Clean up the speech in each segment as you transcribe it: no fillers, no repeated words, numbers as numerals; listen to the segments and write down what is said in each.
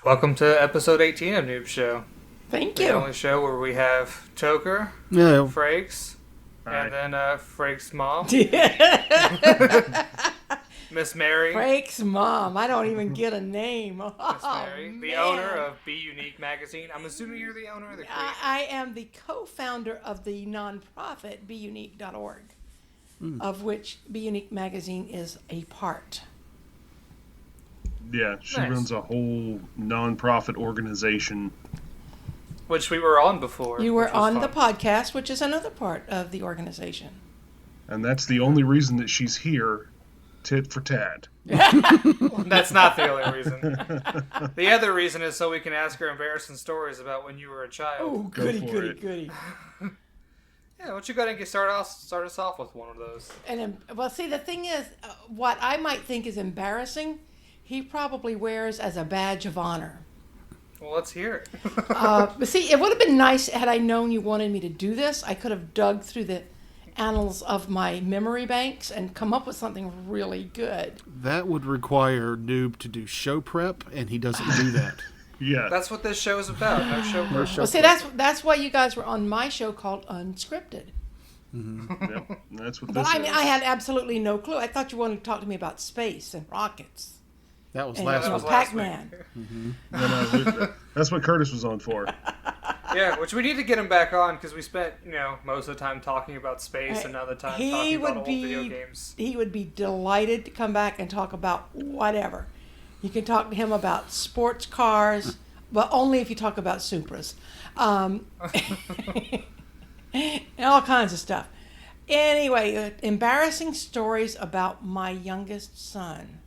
Welcome to episode 18 of Noob Show. Thank you. The only show where we have Toker, Yeah. Frakes, Hi. and then Frakes' mom, Miss Mary. Frakes' mom. I don't even get a name. Miss Mary, the man. owner of bUneke magazine. I'm assuming you're the owner of the creator. I am the co-founder of the nonprofit bUneke.org, of which bUneke magazine is a part. Yeah, she Nice. runs a whole non-profit organization. Which we were on before. You were which was on the fun. podcast, which is another part of the organization. And that's the only reason that she's here, tit for tat. That's not the only reason. The other reason is so we can ask her embarrassing stories about when you were a child. Oh, goody, for goody, it. goody. Yeah, why don't you go ahead and start us off with one of those? And well, see, the thing is, what I might think is embarrassing, he probably wears as a badge of honor. Well, let's hear it. But see, it would have been nice had I known you wanted me to do this. I could have dug through the annals of my memory banks and come up with something really good. That would require Noob to do show prep, and he doesn't do that. Yeah. That's what this show is about. No show. No show Well, see, that's why you guys were on my show called Unscripted. Yep, that's what But this I mean, is. I had absolutely no clue. I thought you wanted to talk to me about space and rockets That was and last that week. was last Pac-Man. That's what Curtis was on for. Yeah, which we need to get him back on because we spent, most of the time talking about space and other time talking about old video games. He would be delighted to come back and talk about whatever. You can talk to him about sports cars, but only if you talk about Supras. And all kinds of stuff. Anyway, embarrassing stories about my youngest son.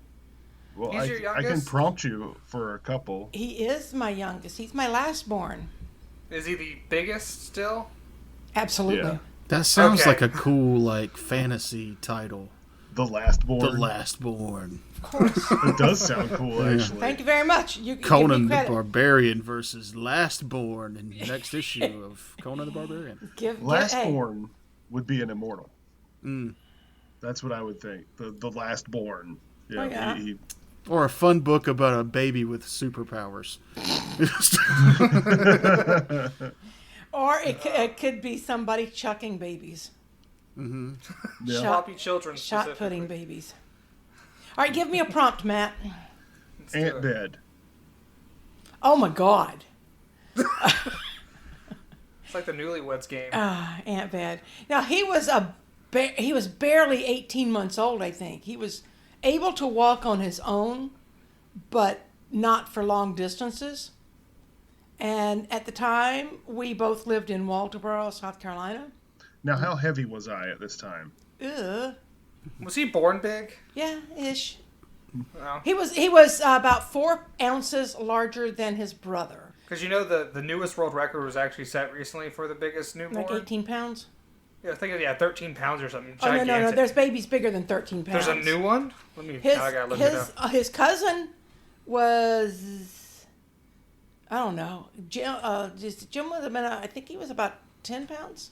Well, He's your I can youngest? prompt you for a couple. He is my youngest. He's my lastborn. Is he the biggest still? Absolutely. Yeah. That sounds Okay. like a cool, fantasy title. The last born. The Lastborn. Of course. It does sound cool, actually. Thank you very much. You give me Conan the credit. Barbarian versus Lastborn in the next issue of Conan the Barbarian. Last hey, born would be an immortal. Mm. That's what I would think. The last born. Yeah. Oh, yeah. He, Or a fun book about a baby with superpowers. Or it could be somebody chucking babies. Mm-hmm. yeah. Floppy children Shot specifically. putting babies. All right, give me a prompt, Matt. Let's do Ant it. bed. Oh my God. It's like the Newlyweds game. Aunt Bad. Now he was he was barely 18 months old, I think. He was able to walk on his own, but not for long distances. And at the time, we both lived in Walterboro, South Carolina. Now, how heavy was I at this time? Ugh. Was he born big? Yeah, ish. No. He was about 4 ounces larger than his brother, Because the newest world record was actually set recently for the biggest newborn. like 18 pounds. Yeah, I think 13 pounds or something. Oh no, Gigantic. There's babies bigger than 13 pounds. There's a new one. Now I gotta look it up. His cousin was, I don't know. Jim was about, I think he was about 10 pounds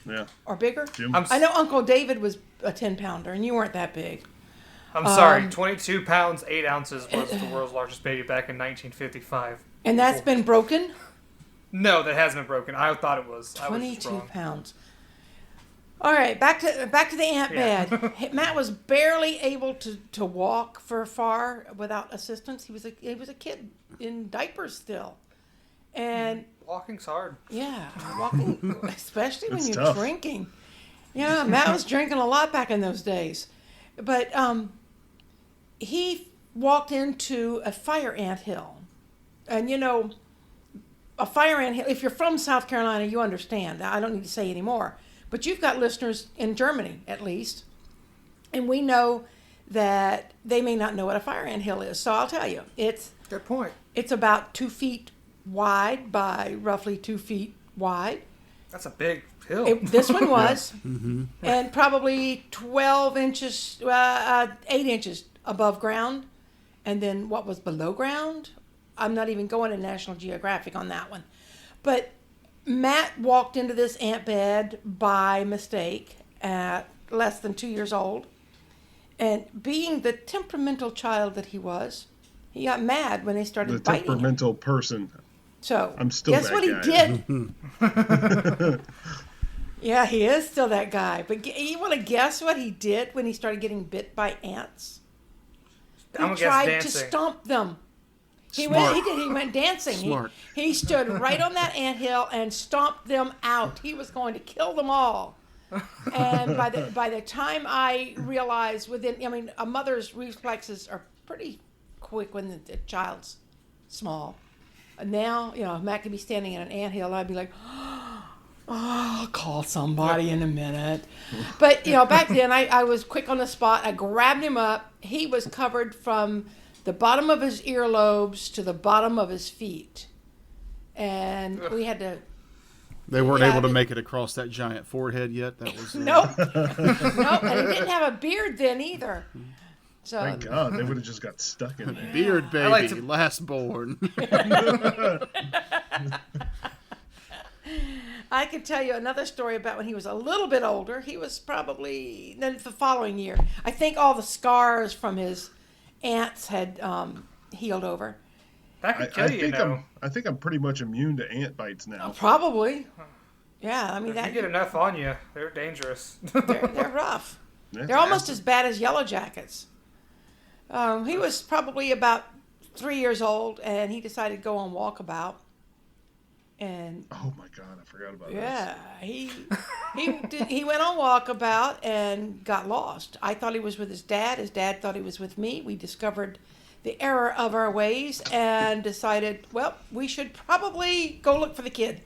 Yeah. or bigger. Jim. I'm I know Uncle David was a 10 pounder, and you weren't that big. I'm sorry. 22 pounds 8 ounces was the world's largest baby back in 1955. And that's been broken. No, that hasn't been broken. I thought it was. I was just 22 wrong. pounds. All right, back to the ant Yeah. bed. Matt was barely able to walk for far without assistance. He was a kid in diapers still, and Walking's hard. yeah, walking, especially when It's you're tough. drinking. Yeah, Matt was drinking a lot back in those days, but he walked into a fire ant hill, and a fire ant hill. If you're from South Carolina, you understand. I don't need to say anymore. But you've got listeners in Germany, at least, and we know that they may not know what a fire ant hill is. So I'll tell you, it's Good point. about 2 feet wide by roughly 2 feet wide. That's a big hill. This one was, and probably 12 inches, 8 inches above ground, and then what was below ground? I'm not even going to National Geographic on that one, but Matt walked into this ant bed by mistake at less than 2 years old, and being the temperamental child that he was, He got mad when they started The biting him. temperamental person. So, I'm still guess that what guy. he did? Yeah, he is still that guy. But you want to guess what he did when he started getting bit by ants? He tried to stomp them. He went dancing. Smart. He stood right on that anthill and stomped them out. He was going to kill them all. And by the time I realized a mother's reflexes are pretty quick when the child's small. And now, Matt could be standing in an anthill and I'd be like, oh, I'll call somebody in a minute. But, back then I was quick on the spot. I grabbed him up. He was covered from the bottom of his earlobes to the bottom of his feet. And we had to... They weren't able to make it across that giant forehead yet? That was Nope. Nope, and he didn't have a beard then either. So, Thank God, they would have just got stuck in there. Beard baby, last born. I can tell you another story about when he was a little bit older. He was probably the following year. I think all the scars from his ants had healed over. That could kill you, I think I'm pretty much immune to ant bites now. Oh, probably. Yeah, if you get enough on you, they're dangerous. they're rough. They're almost as bad as yellow jackets. He was probably about 3 years old, and he decided to go on walkabout. And oh my God, I forgot about that. Yeah, he went on walkabout and got lost. I thought he was with his dad. His dad thought he was with me. We discovered the error of our ways and decided, well, we should probably go look for the kid.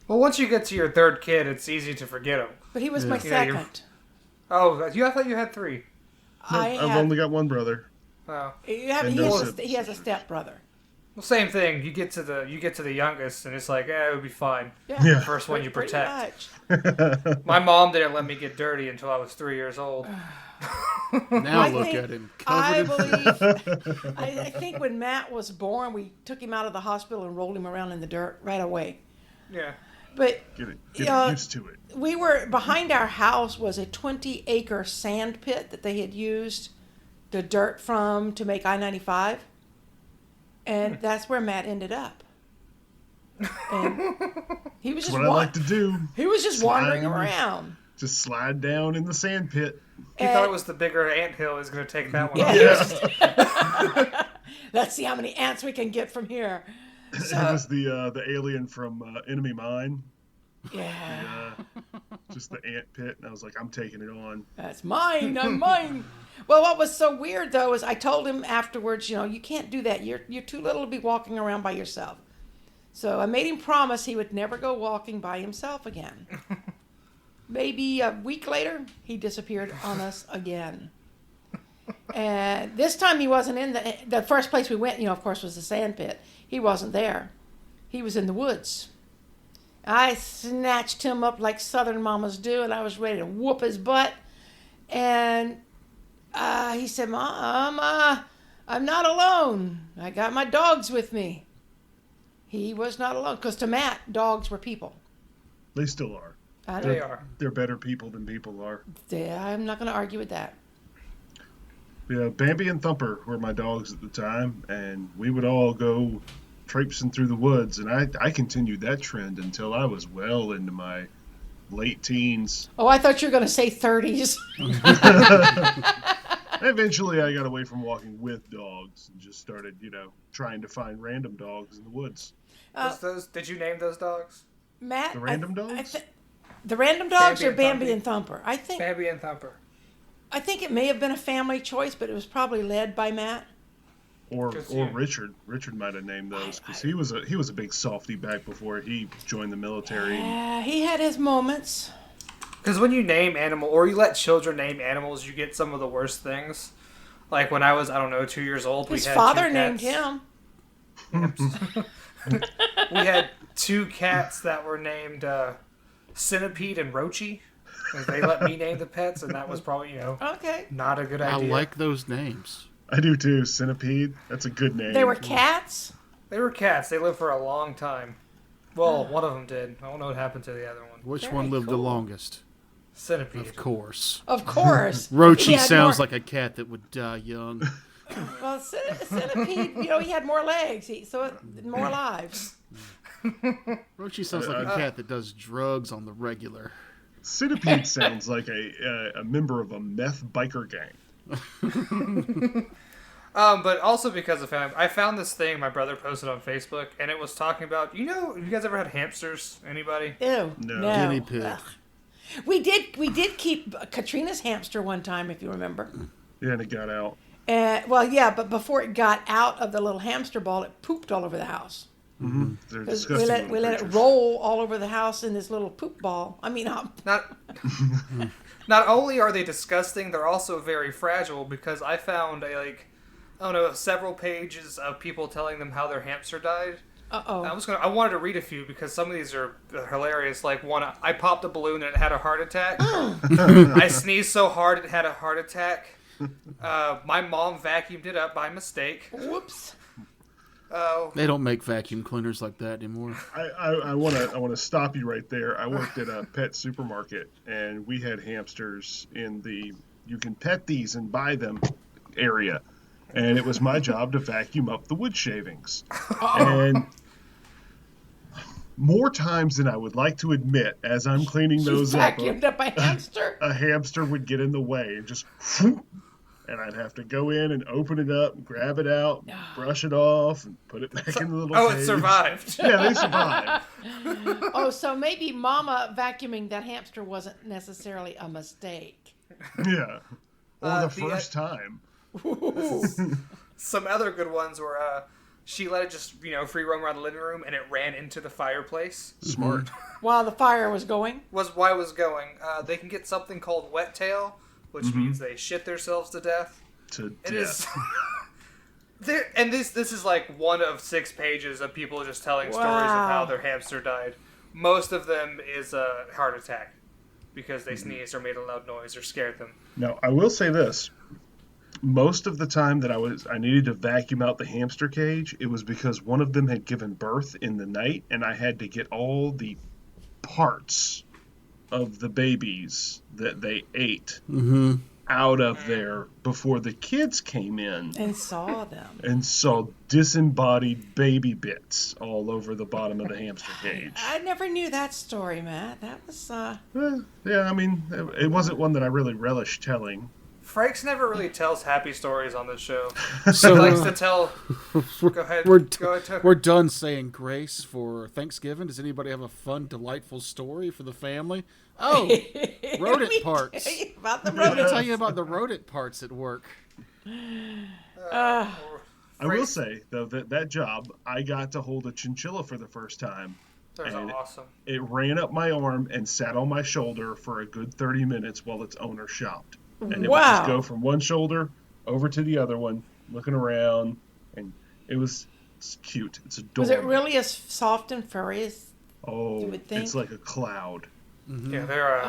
Well, once you get to your third kid, it's easy to forget him. But he was my second. Oh, I thought you had three. No, I've only got one brother. Oh. He has a stepbrother. Well, same thing. You get to the youngest, and it's like, it would be fine. Yeah. The first one you protect. My mom didn't let me get dirty until I was 3 years old. Now look at him. I think when Matt was born, we took him out of the hospital and rolled him around in the dirt right away. Yeah. But get used to it. We were behind our house was a 20-acre sand pit that they had used the dirt from to make I-95, and that's where Matt ended up. And he was just what I like to do. He was just wandering around. Just slide down in the sand pit. He thought it was the bigger anthill. He's going to take that one. Yeah. Let's see how many ants we can get from here. So, it was the alien from Enemy Mine. Yeah. Just the ant pit, and I was like, I'm taking it on. That's mine. I'm mine. Well, what was so weird though is I told him afterwards, you can't do that. You're too little to be walking around by yourself. So I made him promise he would never go walking by himself again. Maybe a week later, he disappeared on us again. And this time he wasn't in the first place we went, of course, was the sand pit. He wasn't there. He was in the woods. I snatched him up like Southern mamas do, and I was ready to whoop his butt. And he said, Mom, I'm not alone. I got my dogs with me. He was not alone, because to Matt, dogs were people. They still are. They are. They're better people than people are. Yeah, I'm not going to argue with that. Yeah, Bambi and Thumper were my dogs at the time, and we would all go traipsing through the woods, and I continued that trend until I was well into my late teens. Oh, I thought you were going to say 30s. Eventually, I got away from walking with dogs and just started, trying to find random dogs in the woods. Did you name those dogs? Matt? The random dogs? The random dogs or Bambi and Thumper? I think Bambi and Thumper. I think it may have been a family choice, but it was probably led by Matt. Or Richard. Richard might have named those because he was a big softy back before he joined the military. Yeah, he had his moments. Because when you name animal, or you let children name animals, you get some of the worst things. Like when I was, 2 years old, his father named him. We had 2 cats that were named Centipede and Roachy. They let me name the pets, and that was probably, not a good idea. I like those names. I do too. Centipede. That's a good name. They were cats? They were cats. They lived for a long time. Well, one of them did. I don't know what happened to the other one. Which one lived the longest? Centipede. Of course. Of course. Roachy sounds like a cat that would die young. Well, centipede, he had more legs, more lives. Rochi sounds like a cat that does drugs on the regular. Centipede sounds like a member of a meth biker gang. But also because of him, I found this thing my brother posted on Facebook, and it was talking about, have you guys ever had hamsters? Anybody? Ew. No. Guinea pig. Ugh. We did keep Katrina's hamster one time, if you remember. Yeah, and it got out. But before it got out of the little hamster ball, it pooped all over the house. Mm-hmm. They're disgusting. We let it roll all over the house in this little poop ball. I mean, not only are they disgusting, they're also very fragile, because I found several pages of people telling them how their hamster died. Uh-oh. I wanted to read a few because some of these are hilarious. Like one, I popped a balloon and it had a heart attack. I sneezed so hard it had a heart attack. My mom vacuumed it up by mistake. Whoops. They don't make vacuum cleaners like that anymore. I want to stop you right there. I worked at a pet supermarket, and we had hamsters in the you can pet these and buy them area, and it was my job to vacuum up the wood shavings. And more times than I would like to admit, as I'm cleaning those up, vacuumed up a hamster. A hamster would get in the way and just. And I'd have to go in and open it up, grab it out, brush it off, and put it back in the little cage. It survived. Yeah, they survived. So maybe Mama vacuuming that hamster wasn't necessarily a mistake. Yeah. Or the first time. Some other good ones were she let it just, free roam around the living room, and it ran into the fireplace. Smart. While the fire was going? While it was going. They can get something called wet tail, which means they shit themselves to death. It is. And this is like one of 6 pages of people just telling stories of how their hamster died. Most of them is a heart attack because they sneezed or made a loud noise or scared them. Now, I will say this. Most of the time that I needed to vacuum out the hamster cage, it was because one of them had given birth in the night, and I had to get all the parts of the babies that they ate out of there before the kids came in and saw them and saw disembodied baby bits all over the bottom of the hamster cage. I never knew that story, Matt. That was yeah, I mean, it wasn't one that I really relished telling. Frakes never really tells happy stories on this show. So he likes to tell. Go ahead. We're done saying grace for Thanksgiving. Does anybody have a fun, delightful story for the family? Oh, rodent parts. About the I'm going to rodents. tell you about the rodent parts at work. I will say, though, that job, I got to hold a chinchilla for the first time. That's awesome. It ran up my arm and sat on my shoulder for a good 30 minutes while its owner shopped. And it would just go from one shoulder over to the other one, looking around, and it's cute. It's adorable. Was it really as soft and furry as you would think? It's like a cloud. Mm-hmm. Yeah, they're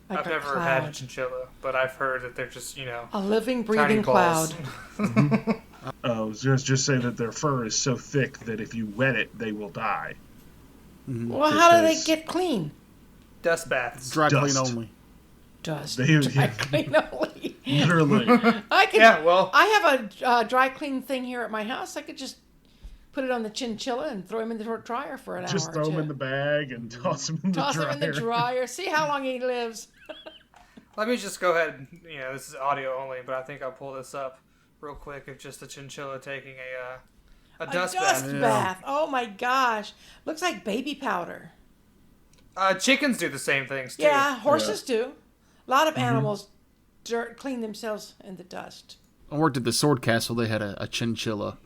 I've never had a chinchilla, but I've heard that they're just, a living, breathing cloud. I was going to just say that their fur is so thick that if you wet it, they will die. Mm-hmm. Well, how do they get clean? Dust baths. Dry clean only. Dry clean only. Literally. I have a dry clean thing here at my house. I could just put it on the chinchilla and throw him in the dryer for an hour. Just throw him in the bag and toss him in the dryer. Toss him in the dryer. See how long he lives. Let me just go ahead. This is audio only, but I think I'll pull this up real quick of just a chinchilla taking a dust bath. Yeah. Oh my gosh. Looks like baby powder. Chickens do the same things too. Yeah, horses do. A lot of animals clean themselves in the dust. I worked at the Sword Castle. They had a chinchilla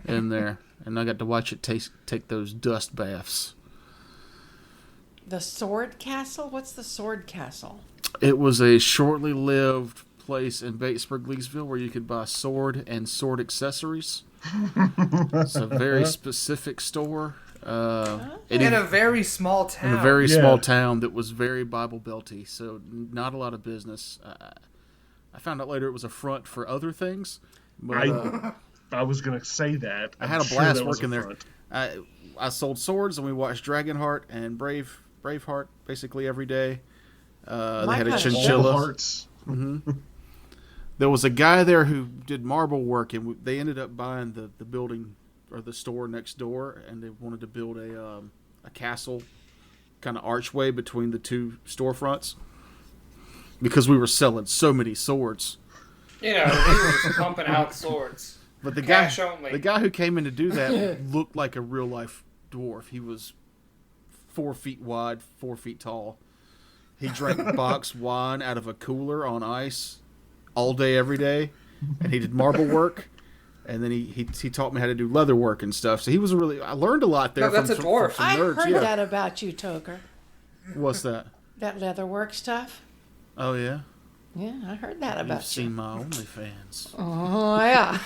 in there, and I got to watch it take those dust baths. The Sword Castle? What's the Sword Castle? It was a shortly lived place in Batesburg, Leesville, where you could buy sword and sword accessories. It's a very specific store. In a very small town. In a very small town that was very Bible belty, so not a lot of business. I found out later it was a front for other things. But, I was going to say that. I had a blast working there. I sold swords, and we watched Dragonheart and Braveheart basically every day. They had a chinchilla. Hearts. Mm-hmm. There was a guy there who did marble work, and they ended up buying the building or the store next door, and they wanted to build a castle kind of archway between the two storefronts because we were selling so many swords. We were just pumping out swords. But the guy who came in to do that looked like a real life dwarf. He was 4 feet wide, 4 feet tall. He drank boxed wine out of a cooler on ice all day, every day, and he did marble work. And then he taught me how to do leather work and stuff. So I learned a lot there. No, that's a dwarf. From nerds. I heard that about you, Toker. What's that? That leather work stuff. Oh, yeah? Yeah, I heard that about you. You've seen my OnlyFans. Oh, yeah.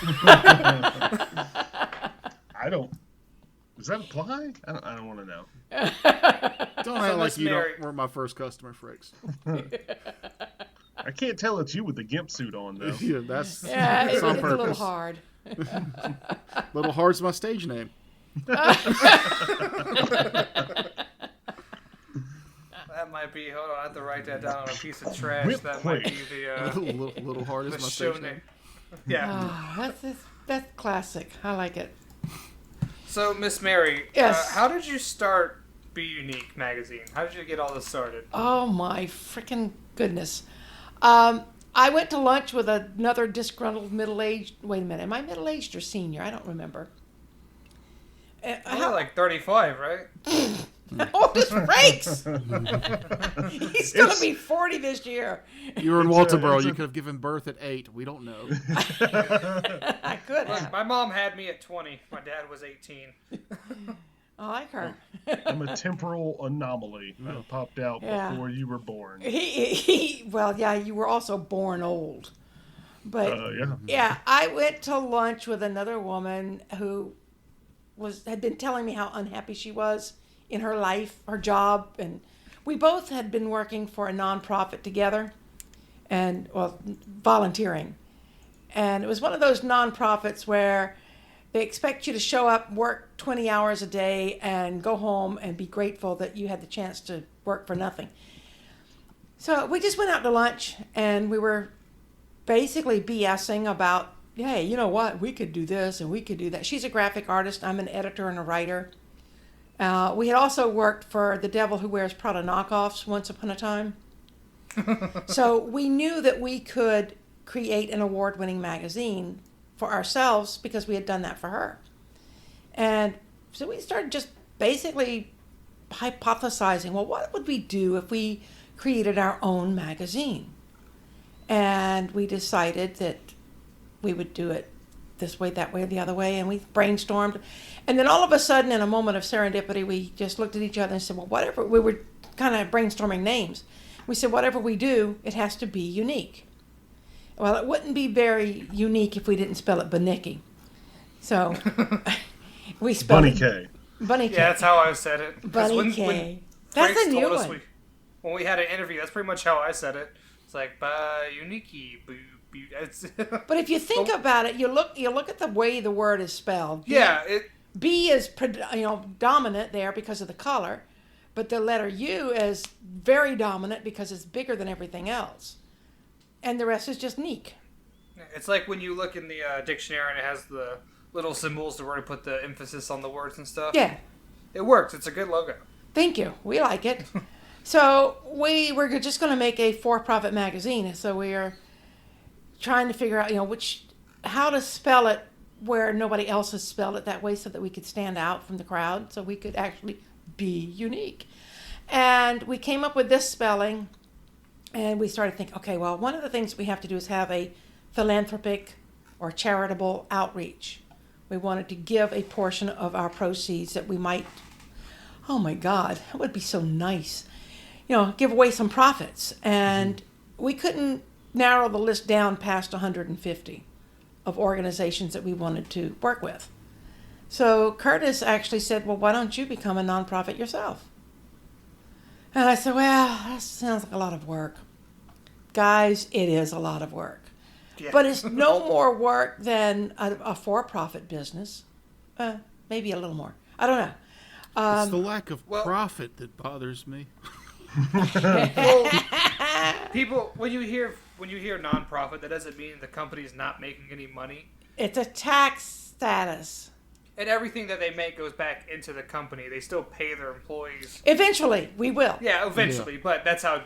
I don't... Does that apply? I don't want to know. Don't act like you weren't my first customer, Frakes. I can't tell it's you with the gimp suit on, though. That's it's on a purpose. little hard. Little Hard's my stage name. That might be. Hold on, I have to write that down on a piece of trash. Whip that quick. might be the Little Hard is the my show stage name. Yeah. Oh, that's classic. I like it. So, Miss Mary, Yes. how did you start bUneke magazine? How did you get all this started? Oh my freaking goodness. I went to lunch with another disgruntled middle-aged... Wait a minute. Am I middle-aged or senior? I don't remember. You're like 35, right? Oh, this Frakes! He's going to be 40 this year. You were in Walterboro. You could have given birth at 8. We don't know. I could Look, have. my mom had me at 20. My dad was 18. I like her. I'm a temporal anomaly. I popped out Yeah. before you were born. Well, yeah, you were also born old. But, Yeah. yeah, I went to lunch with another woman who had been telling me how unhappy she was in her life, her job, and we both had been working for a nonprofit together, and volunteering. And it was one of those nonprofits where they expect you to show up, work 20 hours a day, and go home and be grateful that you had the chance to work for nothing. So we just went out to lunch, and we were basically BSing about, hey, you know what? We could do this and we could do that. She's a graphic artist. I'm an editor and a writer. We had also worked for The Devil Who Wears Prada Knockoffs once upon a time. So we knew that we could create an award-winning magazine for ourselves because we had done that for her. And so we started just basically hypothesizing, well, what would we do if we created our own magazine? And we decided that we would do it this way, that way, or the other way, and we brainstormed. And then all of a sudden, in a moment of serendipity, we just looked at each other and said, well, whatever, we were kind of brainstorming names. We said, whatever we do, it has to be unique. Well, it wouldn't be very unique if we didn't spell it bUneke. So we spelled bUneke. bUneke. Yeah, that's how I said it. 'Cause bUneke. That's Frakes a new told us one. when we had an interview, that's pretty much how I said it. It's like bUneke. But if you think about it, you look at the way the word is spelled. Yeah, B is dominant there because of the color, but the letter U is very dominant because it's bigger than everything else, and the rest is just neek. it's like when you look in the dictionary and it has the little symbols to where to put the emphasis on the words and stuff. Yeah, It works. It's a good logo. thank you. We like it. So we were just going to make a for-profit magazine. So we are trying to figure out, how to spell it where nobody else has spelled it that way, so that we could stand out from the crowd, so we could actually be unique. And we came up with this spelling, and we started thinking, okay, well, one of the things we have to do is have a philanthropic or charitable outreach. We wanted to give a portion of our proceeds that we might, oh my God, that would be so nice, give away some profits. And we couldn't narrow the list down past 150 of organizations that we wanted to work with. So Curtis actually said, well, why don't you become a nonprofit yourself? And I said, well, that sounds like a lot of work. Guys, it is a lot of work. Yeah. But it's no more work than a for-profit business. Maybe a little more. I don't know. It's the lack of profit that bothers me. Well, people, when you hear when you hear nonprofit, that doesn't mean the company's not making any money. It's a tax status. And everything that they make goes back into the company. They still pay their employees. Eventually, we will. Yeah, eventually. Yeah. But that's how,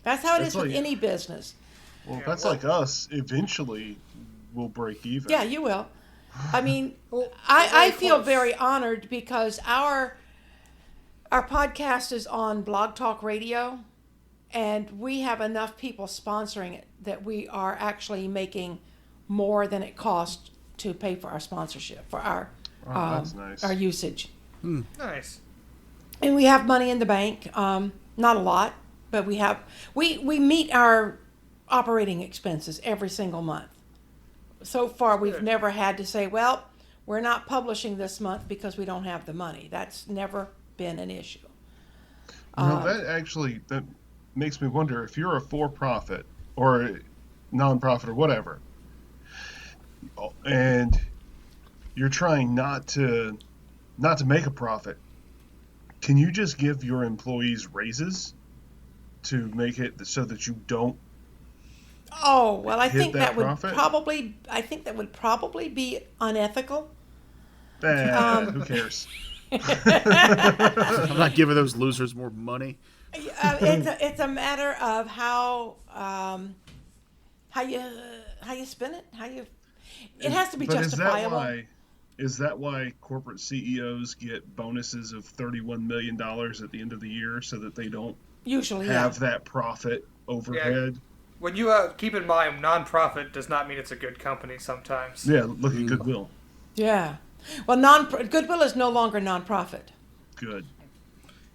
That's how it is with any business. Well, that's like us. Eventually, we'll break even. Yeah, you will. I mean, I feel very honored because our podcast is on Blog Talk Radio, and we have enough people sponsoring it that we are actually making more than it costs to pay for our sponsorship, for our that's nice. Our usage. Nice. And we have money in the bank. Not a lot, but we meet our operating expenses every single month. So far, we've never had to say, well, we're not publishing this month because we don't have the money. That's never been an issue. That makes me wonder, if you're a for-profit or a non-profit or whatever, and you're trying not to make a profit, can you just give your employees raises to make it so that you don't? Oh, well, I think that would profit? probably be unethical. Who cares? I'm not giving those losers more money. It's a matter of how you spend it, it has to be justifiable. Is that why corporate CEOs get bonuses of $31 million at the end of the year so that they don't usually have that profit overhead? Yeah. When you keep in mind, nonprofit does not mean it's a good company sometimes. Yeah, look at Goodwill. Yeah. Well, Goodwill is no longer nonprofit. Good.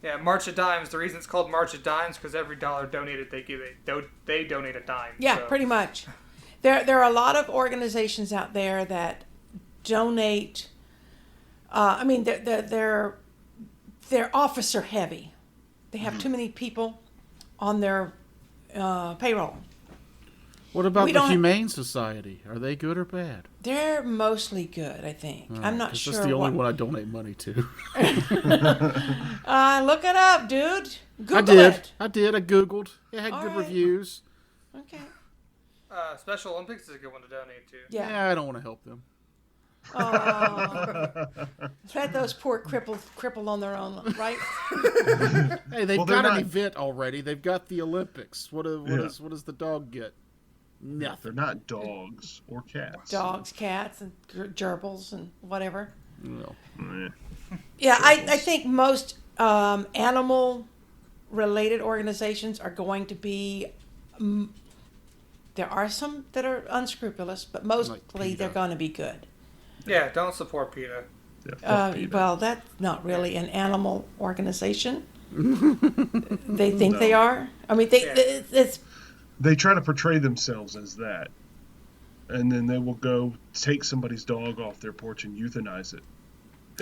Yeah, March of Dimes. The reason it's called March of Dimes because every dollar donated, they donate a dime. Yeah, so. Pretty much. There are a lot of organizations out there that donate. I mean, they're officer heavy. They have too many people on their payroll. What about the Humane Society? Are they good or bad? They're mostly good, I think. I'm not sure. That's the only one I donate money to. Look it up, dude. Google it. I did. I Googled. It had good reviews. Okay. Special Olympics is a good one to donate to. Yeah, I don't want to help them. Oh, let those poor cripple on their own, right? Hey, they've got an event already. They've got the Olympics. What does the dog get? Nothing. They're not dogs or cats. Dogs, cats, and gerbils and whatever. No. Yeah, I think most animal-related organizations are going to be. There are some that are unscrupulous, but mostly they're going to be good. Yeah, don't support Peta. Well, that's not really an animal organization. They think they are. I mean, they try to portray themselves as that, and then they will go take somebody's dog off their porch and euthanize it.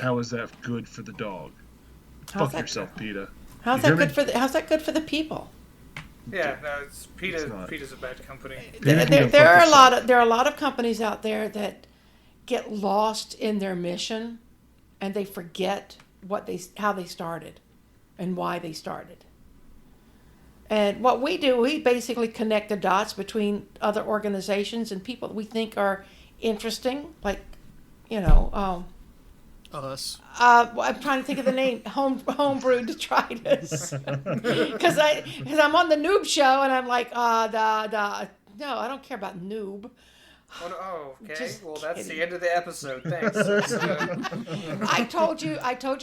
How is that good for the dog? Fuck yourself, Peta. How's that good for the people? Yeah, no, Peta's a bad company. There are a lot of companies out there that get lost in their mission, and they forget how they started, and why they started. And what we do, we basically connect the dots between other organizations and people that we think are interesting, like, us. I'm trying to think of the name, Homebrew Detritus, because I'm on the noob show and I'm like, no, I don't care about noob. Oh, okay. Just well, that's kidding. the end of the episode. Thanks. I told you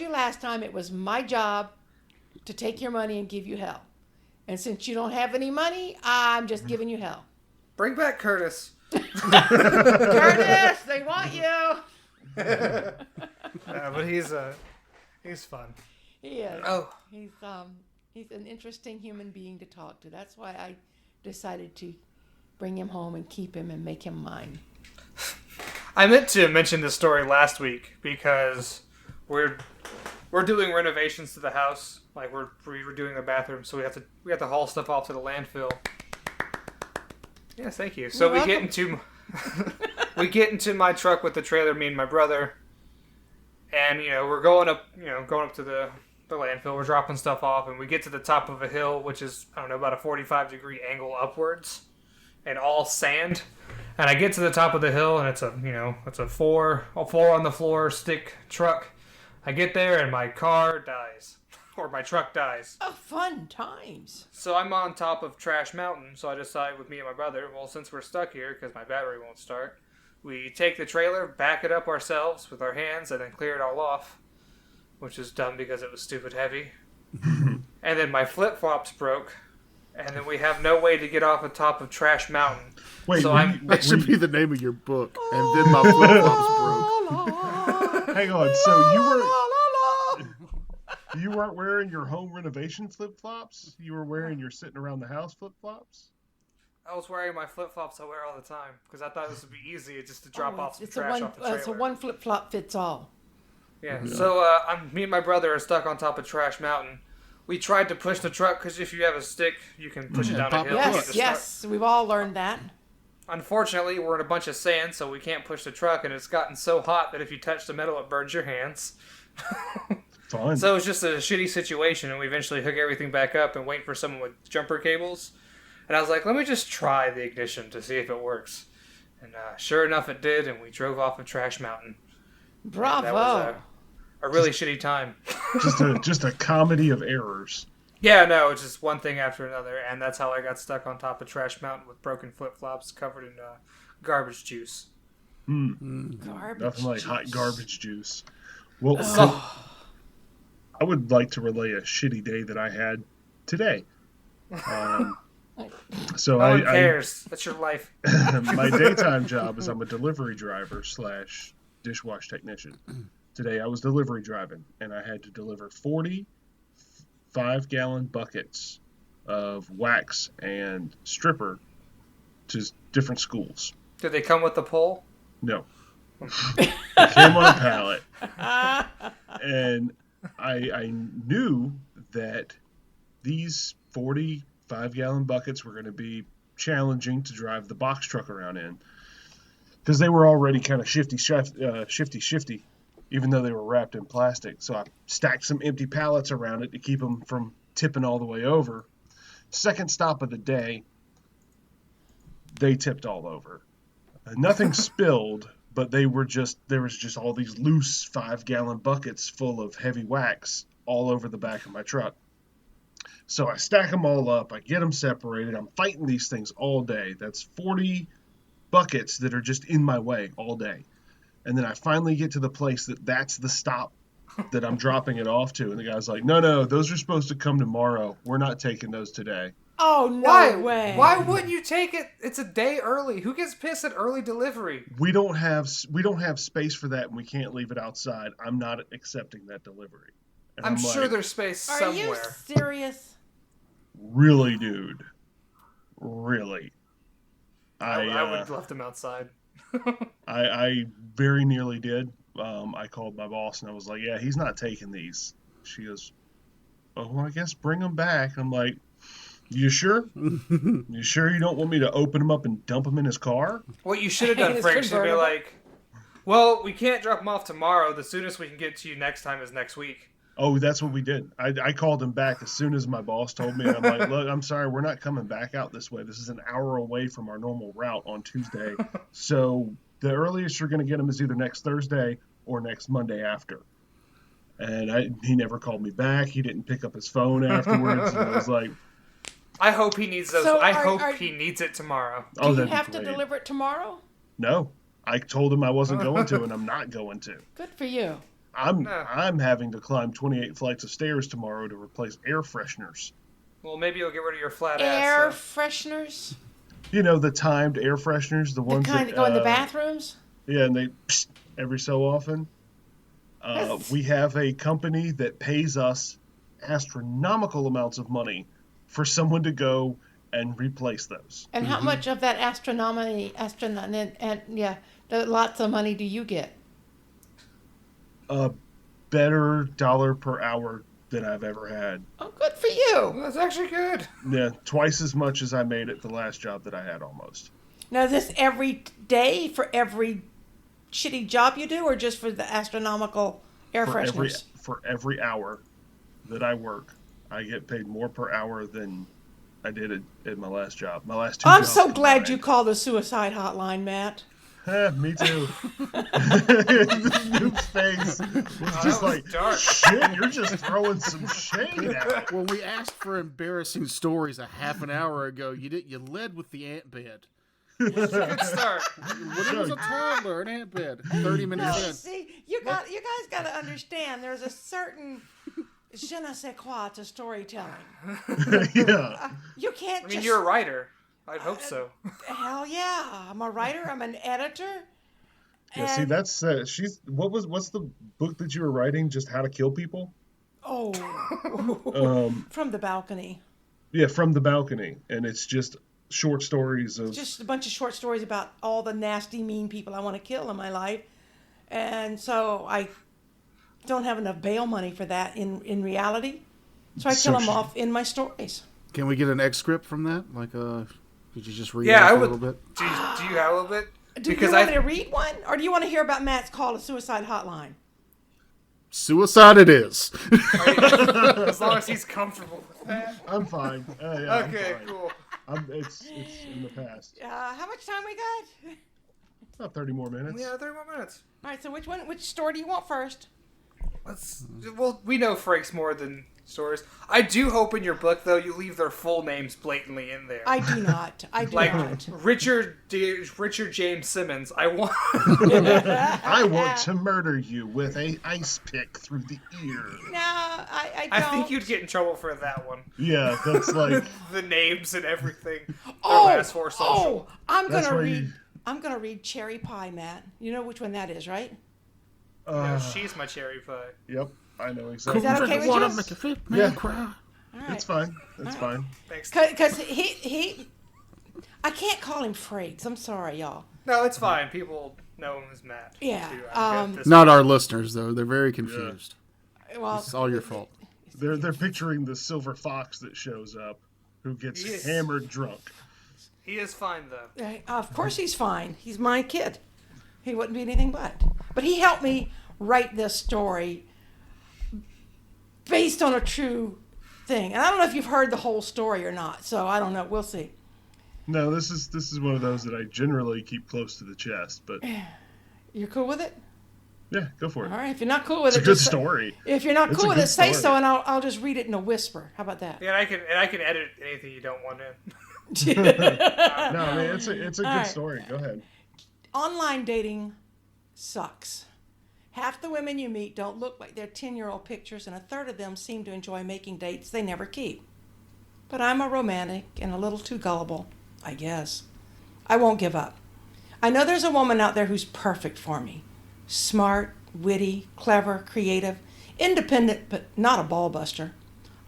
last time it was my job to take your money and give you hell. And since you don't have any money, I'm just giving you hell. Bring back Curtis. Curtis, they want you. But he's fun. He is. Oh. He's an interesting human being to talk to. That's why I decided to bring him home and keep him and make him mine. I meant to mention this story last week because we're doing renovations to the house. Like we're redoing the bathroom, so we have to haul stuff off to the landfill. Yes, thank you. So we get into my truck with the trailer, me and my brother, and we're going up to the landfill. We're dropping stuff off, and we get to the top of a hill, which is about a 45-degree angle upwards. and all sand. And I get to the top of the hill, and it's a four on the floor stick truck. I get there, and my car dies. Or my truck dies. Oh, fun times. So I'm on top of Trash Mountain, so I decide with me and my brother, well, since we're stuck here because my battery won't start, we take the trailer, back it up ourselves with our hands, and then clear it all off, which is dumb because it was stupid heavy. And then my flip-flops broke, and then we have no way to get off the top of Trash Mountain. Wait, so that should be the name of your book. And then my flip-flops broke. Hang on, so you weren't wearing your home renovation flip-flops? You were wearing your sitting around the house flip-flops? I was wearing my flip-flops I wear all the time because I thought this would be easy just to drop off some it's trash off the trailer. It's a one flip-flop fits all. Yeah, so me and my brother are stuck on top of Trash Mountain. We tried to push the truck because if you have a stick, you can push it down a hill. Yes, we've all learned that. Unfortunately, we're in a bunch of sand, so we can't push the truck, and it's gotten so hot that if you touch the metal, it burns your hands. Fun. So it's just a shitty situation, and we eventually hook everything back up and wait for someone with jumper cables. And I was like, let me just try the ignition to see if it works. And sure enough, it did, and we drove off of Trash Mountain. Bravo. That was a really shitty time. just a comedy of errors. Yeah, no, it's just one thing after another, and that's how I got stuck on top of Trash Mountain with broken flip-flops covered in garbage juice. Garbage Nothing like juice. hot garbage juice. Well, I would like to relay a shitty day that I had today. So no one cares. That's your life. My daytime job is I'm a delivery driver / dishwash technician. Today I was delivery driving, and I had to deliver 40 5-gallon buckets of wax and stripper to different schools. Did they come with the pole? No. They came on a pallet. And I knew that these 40 5-gallon buckets were going to be challenging to drive the box truck around in because they were already kind of shifty, even though they were wrapped in plastic. So I stacked some empty pallets around it to keep them from tipping all the way over. Second stop of the day, they tipped all over. Nothing spilled, but there was just all these loose 5-gallon buckets full of heavy wax all over the back of my truck. So I stack them all up. I get them separated. I'm fighting these things all day. That's 40 buckets that are just in my way all day. And then I finally get to the place that's the stop that I'm dropping it off to. And the guy's like, no, those are supposed to come tomorrow. We're not taking those today. Oh, no way. Why wouldn't you take it? It's a day early. Who gets pissed at early delivery? We don't have space for that, and we can't leave it outside. I'm not accepting that delivery. And I'm sure there's space somewhere. Are you serious? Really, dude. Really. I would have left them outside. I very nearly did. I called my boss and I was like, yeah, he's not taking these. She goes, oh, well, I guess bring them back. I'm like, you sure? You sure you don't want me to open them up and dump them in his car? What you should have done, Frakes, would be like, well, we can't drop them off tomorrow. The soonest we can get to you next time is next week. Oh, that's what we did. I called him back as soon as my boss told me. I'm like, look, I'm sorry, we're not coming back out this way. This is an hour away from our normal route on Tuesday. So the earliest you're going to get them is either next Thursday or next Monday after. And he never called me back. He didn't pick up his phone afterwards. And I was like, I hope he needs those. So I hope he needs it tomorrow. Do you have to deliver it tomorrow? No. I told him I wasn't going to, and I'm not going to. Good for you. I'm having to climb 28 flights of stairs tomorrow to replace air fresheners. Well, maybe you'll get rid of your flat air ass. fresheners? You know, the timed air fresheners, the ones kind that go in the bathrooms? Yeah, and they every so often. We have a company that pays us astronomical amounts of money for someone to go and replace those. And how much of that lots of money do you get? A better dollar per hour than I've ever had. Oh, good for you. Well, that's actually good. Yeah, twice as much as I made at the last job that I had almost. Now, is this every day for every shitty job you do, or just for the astronomical air fresheners? For every hour that I work, I get paid more per hour than I did it at my last job. My last 2 I'm jobs so glad combined. you called the Suicide Hotline, Matt. Me too. Noob's face was just like, dark. shit, you're just throwing some shade out. When we asked for embarrassing stories a half an hour ago, you led with the ant bed. Good start. When it was a toddler, an ant bed. 30 minutes in. See, you guys got to understand. There's a certain je ne sais quoi to storytelling. Yeah. You can't. I mean, you're a writer. I'd hope so. Hell yeah! I'm a writer. I'm an editor. Yeah. See, that's what's the book that you were writing? Just how to kill people? Oh. From the balcony. Yeah, From the Balcony, and it's just short stories of Just a bunch of short stories about all the nasty, mean people I want to kill in my life, and so I don't have enough bail money for that in reality, so I kill them off in my stories. Can we get an excerpt from that? Like, could you just read Yeah, off I a would. little bit? Do you have a little bit? Do you want me to read one, or do you want to hear about Matt's call to Suicide Hotline? Suicide it is. As long as he's comfortable with that. I'm fine. Yeah, Okay, I'm fine. cool. It's in the past. How much time we got? About 30 more minutes. Yeah, 30 more minutes. All right, so which story do you want first? Well, we know Frakes more than stories. I do hope in your book, though, you leave their full names blatantly in there. I do not. I do like not. Richard James Simmons. I want to murder you with a ice pick through the ear. No, I don't. I think you'd get in trouble for that one. Yeah, that's like The names and everything. Oh, Their last four social. I'm That's gonna where read. you- I'm gonna read Cherry Pie, Matt. You know which one that is, right? No, she's my cherry pie. Yep, I know exactly. Is that okay with Water you? make a fit Yeah. man cry. All right. It's fine. It's fine. Thanks. Because he, I can't call him Frakes. I'm sorry, y'all. No, it's fine. People know him as Matt. Yeah, too. I get this. Not our listeners, though. They're very confused. Well, It's all your fault. They're picturing the silver fox that shows up, who gets Yes. hammered drunk. He is fine, though. of course he's fine. He's my kid. He wouldn't be anything but. But he helped me write this story based on a true thing. And I don't know if you've heard the whole story or not. So I don't know. We'll see. No, this is one of those that I generally keep close to the chest, but You're cool with it? yeah, go for it. All right. If you're not cool with It's it, a good just- story. If you're not It's cool a with it, good say story. so, and I'll just read it in a whisper. How about that? Yeah, and I can edit anything you don't want in. No, I mean it's a good right. story. Go ahead. Online dating sucks. Half the women you meet don't look like their 10-year-old pictures, and a third of them seem to enjoy making dates they never keep. But I'm a romantic and a little too gullible, I guess. I won't give up. I know there's a woman out there who's perfect for me. Smart, witty, clever, creative, independent, but not a ball-buster.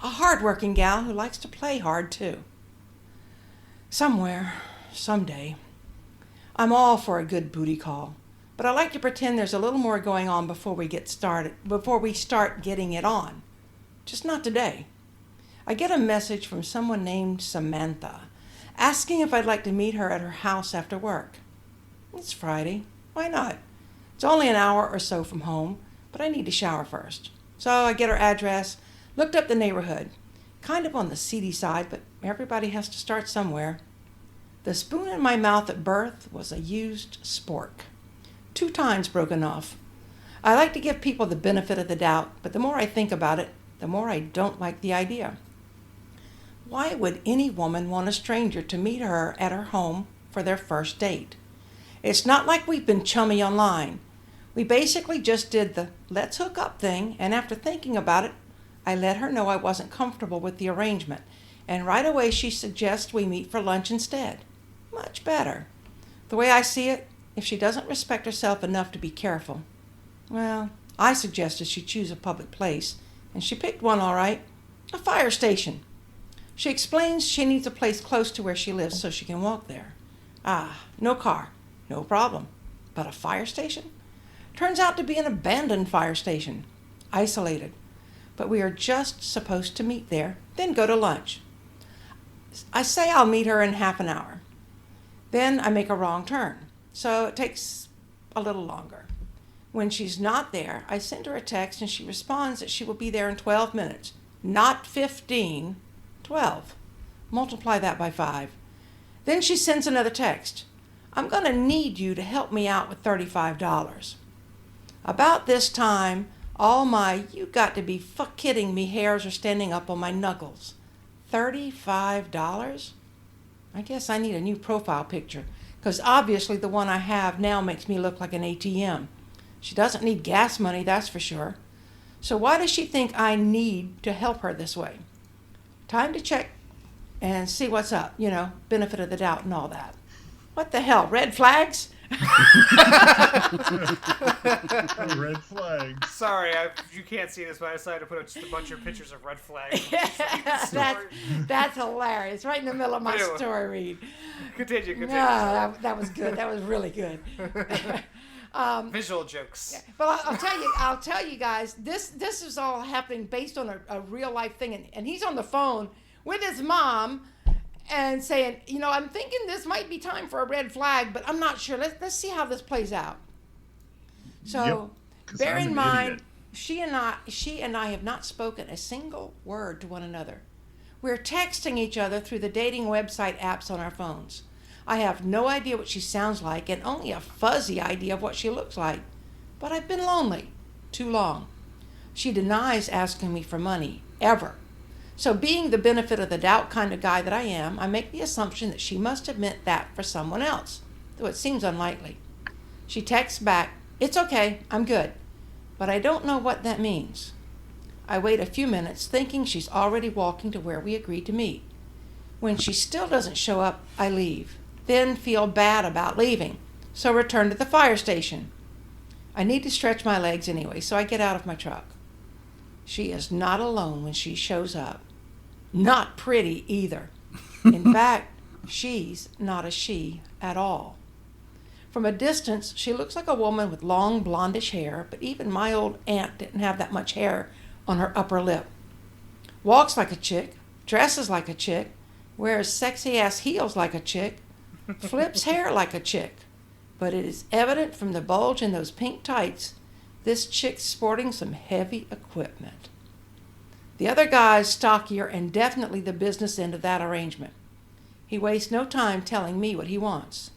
A hard-working gal who likes to play hard, too. Somewhere, someday. I'm all for a good booty call, but I like to pretend there's a little more going on before we start getting it on. Just not today. I get a message from someone named Samantha, asking if I'd like to meet her at her house after work. It's Friday. Why not? It's only an hour or so from home, but I need to shower first. So I get her address, looked up the neighborhood. Kind of on the seedy side, but everybody has to start somewhere. The spoon in my mouth at birth was a used spork. 2 times broken off. I like to give people the benefit of the doubt, but the more I think about it, the more I don't like the idea. Why would any woman want a stranger to meet her at her home for their first date? It's not like we've been chummy online. We basically just did the let's hook up thing, and after thinking about it, I let her know I wasn't comfortable with the arrangement, and right away she suggests we meet for lunch instead. Much better. The way I see it, if she doesn't respect herself enough to be careful, well, I suggested she choose a public place, and she picked one all right, a fire station. She explains she needs a place close to where she lives so she can walk there. No car, no problem. But a fire station? Turns out to be an abandoned fire station, isolated. But we are just supposed to meet there, then go to lunch. I say I'll meet her in half an hour. Then I make a wrong turn, so it takes a little longer. When she's not there, I send her a text and she responds that she will be there in 12 minutes. Not 15, 12. Multiply that by 5. Then she sends another text. I'm going to need you to help me out with $35. About this time, all my "you got to be kidding me" hairs are standing up on my knuckles. $35? I guess I need a new profile picture, because obviously the one I have now makes me look like an ATM. She doesn't need gas money, that's for sure. So why does she think I need to help her this way? Time to check and see what's up, benefit of the doubt and all that. What the hell, red flags? Red flags. Sorry, you can't see this, but I decided to put just a bunch of pictures of red flags. That's hilarious. Right in the middle of my story read. Continue. No, that was good. That was really good. Visual jokes. But I'll tell you guys, this is all happening based on a real life thing, and he's on the phone with his mom and saying, I'm thinking this might be time for a red flag, but I'm not sure. Let's see how this plays out. So bear in mind, she and I have not spoken a single word to one another. We're texting each other through the dating website apps on our phones. I have no idea what she sounds like and only a fuzzy idea of what she looks like. But I've been lonely too long. She denies asking me for money, ever. So being the benefit of the doubt kind of guy that I am, I make the assumption that she must have meant that for someone else, though it seems unlikely. She texts back, "It's okay, I'm good," but I don't know what that means. I wait a few minutes, thinking she's already walking to where we agreed to meet. When she still doesn't show up, I leave, then feel bad about leaving, so return to the fire station. I need to stretch my legs anyway, so I get out of my truck. She is not alone when she shows up. Not pretty either. In fact, she's not a she at all. From a distance, she looks like a woman with long blondish hair, but even my old aunt didn't have that much hair on her upper lip. Walks like a chick, dresses like a chick, wears sexy-ass heels like a chick, flips hair like a chick. But it is evident from the bulge in those pink tights, this chick's sporting some heavy equipment. The other guy's stockier and definitely the business end of that arrangement. He wastes no time telling me what he wants.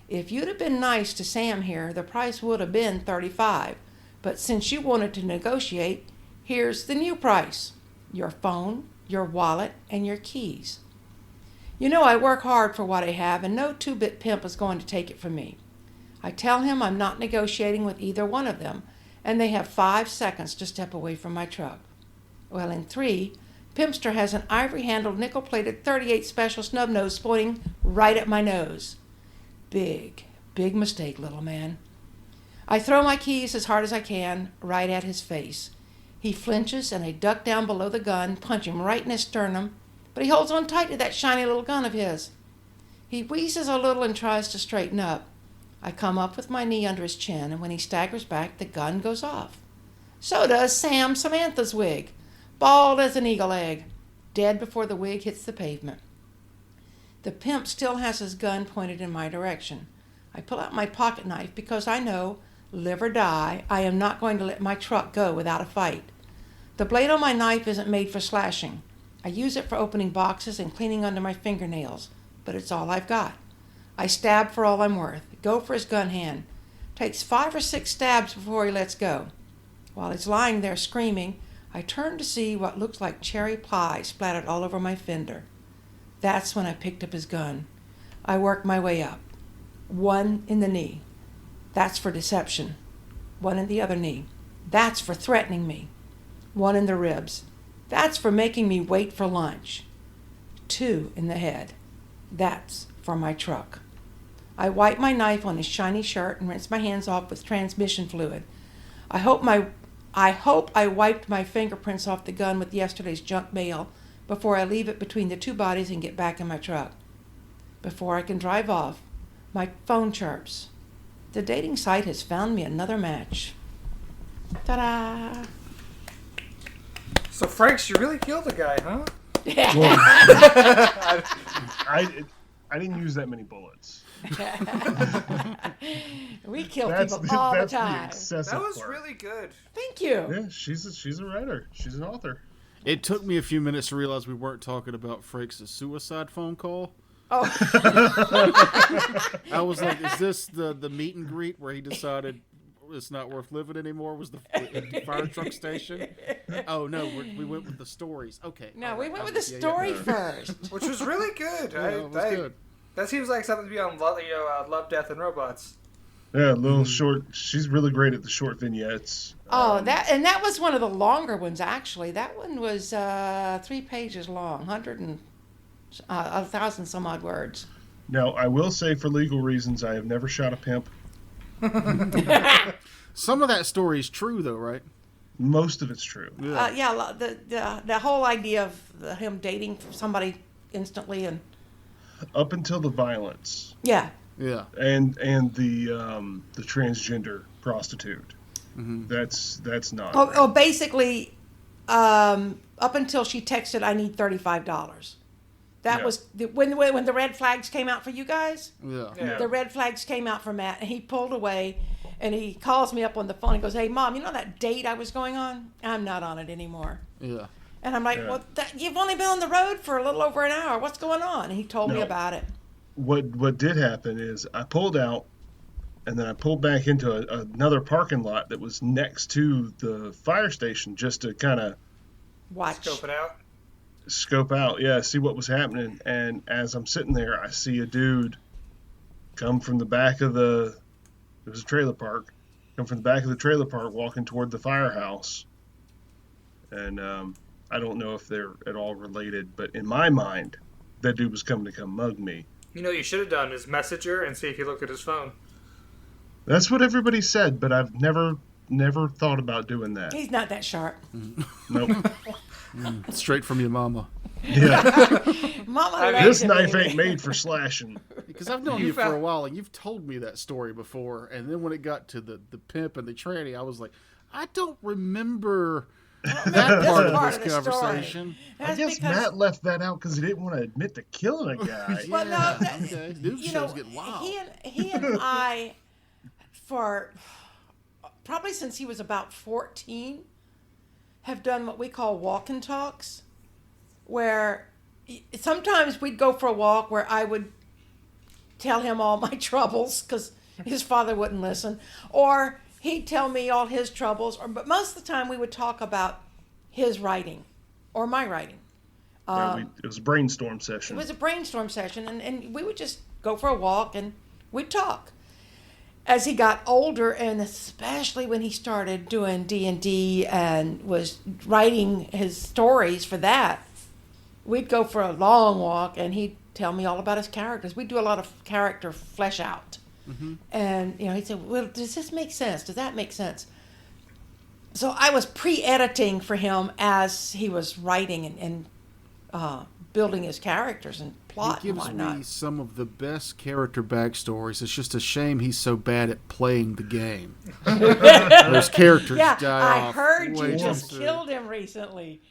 If you'd have been nice to Sam here, the price would have been $35. But since you wanted to negotiate, here's the new price: your phone, your wallet, and your keys. I work hard for what I have, and no two-bit pimp is going to take it from me. I tell him I'm not negotiating with either one of them, and they have 5 seconds to step away from my truck. Well, in 3, Pimpster has an ivory-handled, nickel-plated .38 special snub nose pointing right at my nose. Big mistake, little man. I throw my keys as hard as I can, right at his face. He flinches, and I duck down below the gun, punch him right in his sternum, but he holds on tight to that shiny little gun of his. He wheezes a little and tries to straighten up. I come up with my knee under his chin, and when he staggers back, the gun goes off. So does Sam Samantha's wig, bald as an eagle egg, dead before the wig hits the pavement. The pimp still has his gun pointed in my direction. I pull out my pocket knife because I know, live or die, I am not going to let my truck go without a fight. The blade on my knife isn't made for slashing. I use it for opening boxes and cleaning under my fingernails, but it's all I've got. I stab for all I'm worth, go for his gun hand. Takes 5 or 6 stabs before he lets go. While he's lying there screaming, I turn to see what looks like cherry pie splattered all over my fender. That's when I picked up his gun. I worked my way up. 1 in the knee. That's for deception. 1 in the other knee. That's for threatening me. 1 in the ribs. That's for making me wait for lunch. 2 in the head. That's for my truck. I wipe my knife on his shiny shirt and rinse my hands off with transmission fluid. I hope I wiped my fingerprints off the gun with yesterday's junk mail before I leave it between the 2 bodies and get back in my truck. Before I can drive off, my phone chirps. The dating site has found me another match. Ta-da! So, Frakes, you really killed a guy, huh? Well, I didn't use that many bullets. We kill people all the time. That was really good. Thank you. Yeah, she's a writer. She's an author. It took me a few minutes to realize we weren't talking about Frakes' suicide phone call. Oh. I was like, is this the meet and greet where he decided it's not worth living anymore? Was the fire truck station? Oh, no, we went with the stories. Okay. No, right, we went with the story first. Which was really good. Yeah, it was good. That seems like something to be on Love, Death, and Robots. Yeah, a little short. She's really great at the short vignettes. Oh, that was one of the longer ones, actually. That one was 3 pages long, 1,000 some odd words. Now, I will say, for legal reasons, I have never shot a pimp. Some of that story is true, though, right? Most of it's true. Yeah, the whole idea of him dating somebody instantly and up until the violence. Yeah. Yeah. And the transgender prostitute. Mm-hmm. That's not. Oh, basically, up until she texted, "I need $35." That was when the red flags came out for you guys. Yeah. The red flags came out for Matt, and he pulled away, and he calls me up on the phone. He goes, "Hey, Mom, you know that date I was going on? I'm not on it anymore." Yeah. And I'm like, "Well, you've only been on the road for a little over an hour. What's going on?" And he told me about it. What did happen is I pulled out, and then I pulled back into another parking lot that was next to the fire station just to kind of scope out, see what was happening. And as I'm sitting there, I see a dude come from the back of it was a trailer park, come from the back of the trailer park walking toward the firehouse. And I don't know if they're at all related, but in my mind, that dude was coming to come mug me. You know what you should have done is message her and see if he looked at his phone. That's what everybody said, but I've never thought about doing that. He's not that sharp. Nope. Straight from your mama. Yeah. Mama, this knife ain't made for slashing. Because I've known you for a while, and you've told me that story before. And then when it got to the pimp and the tranny, I was like, I don't remember that part of this conversation. I guess Matt left that out because he didn't want to admit to killing a guy. Well, no, News shows get wild. He and I, for probably since he was about 14, have done what we call walk and talks, where sometimes we'd go for a walk where I would tell him all my troubles because his father wouldn't listen, or he'd tell me all his troubles, but most of the time we would talk about his writing or my writing. It was a brainstorm session. It was a brainstorm session, and we would just go for a walk and we'd talk. As he got older, and especially when he started doing D&D and was writing his stories for that, we'd go for a long walk, and he'd tell me all about his characters. We'd do a lot of character flesh out. Mm-hmm. And he'd say, "Well, does this make sense? Does that make sense?" So I was pre-editing for him as he was writing and building his characters and plot and whatnot. He gives me some of the best character backstories. It's just a shame he's so bad at playing the game. Those characters die off. I heard you just killed him recently.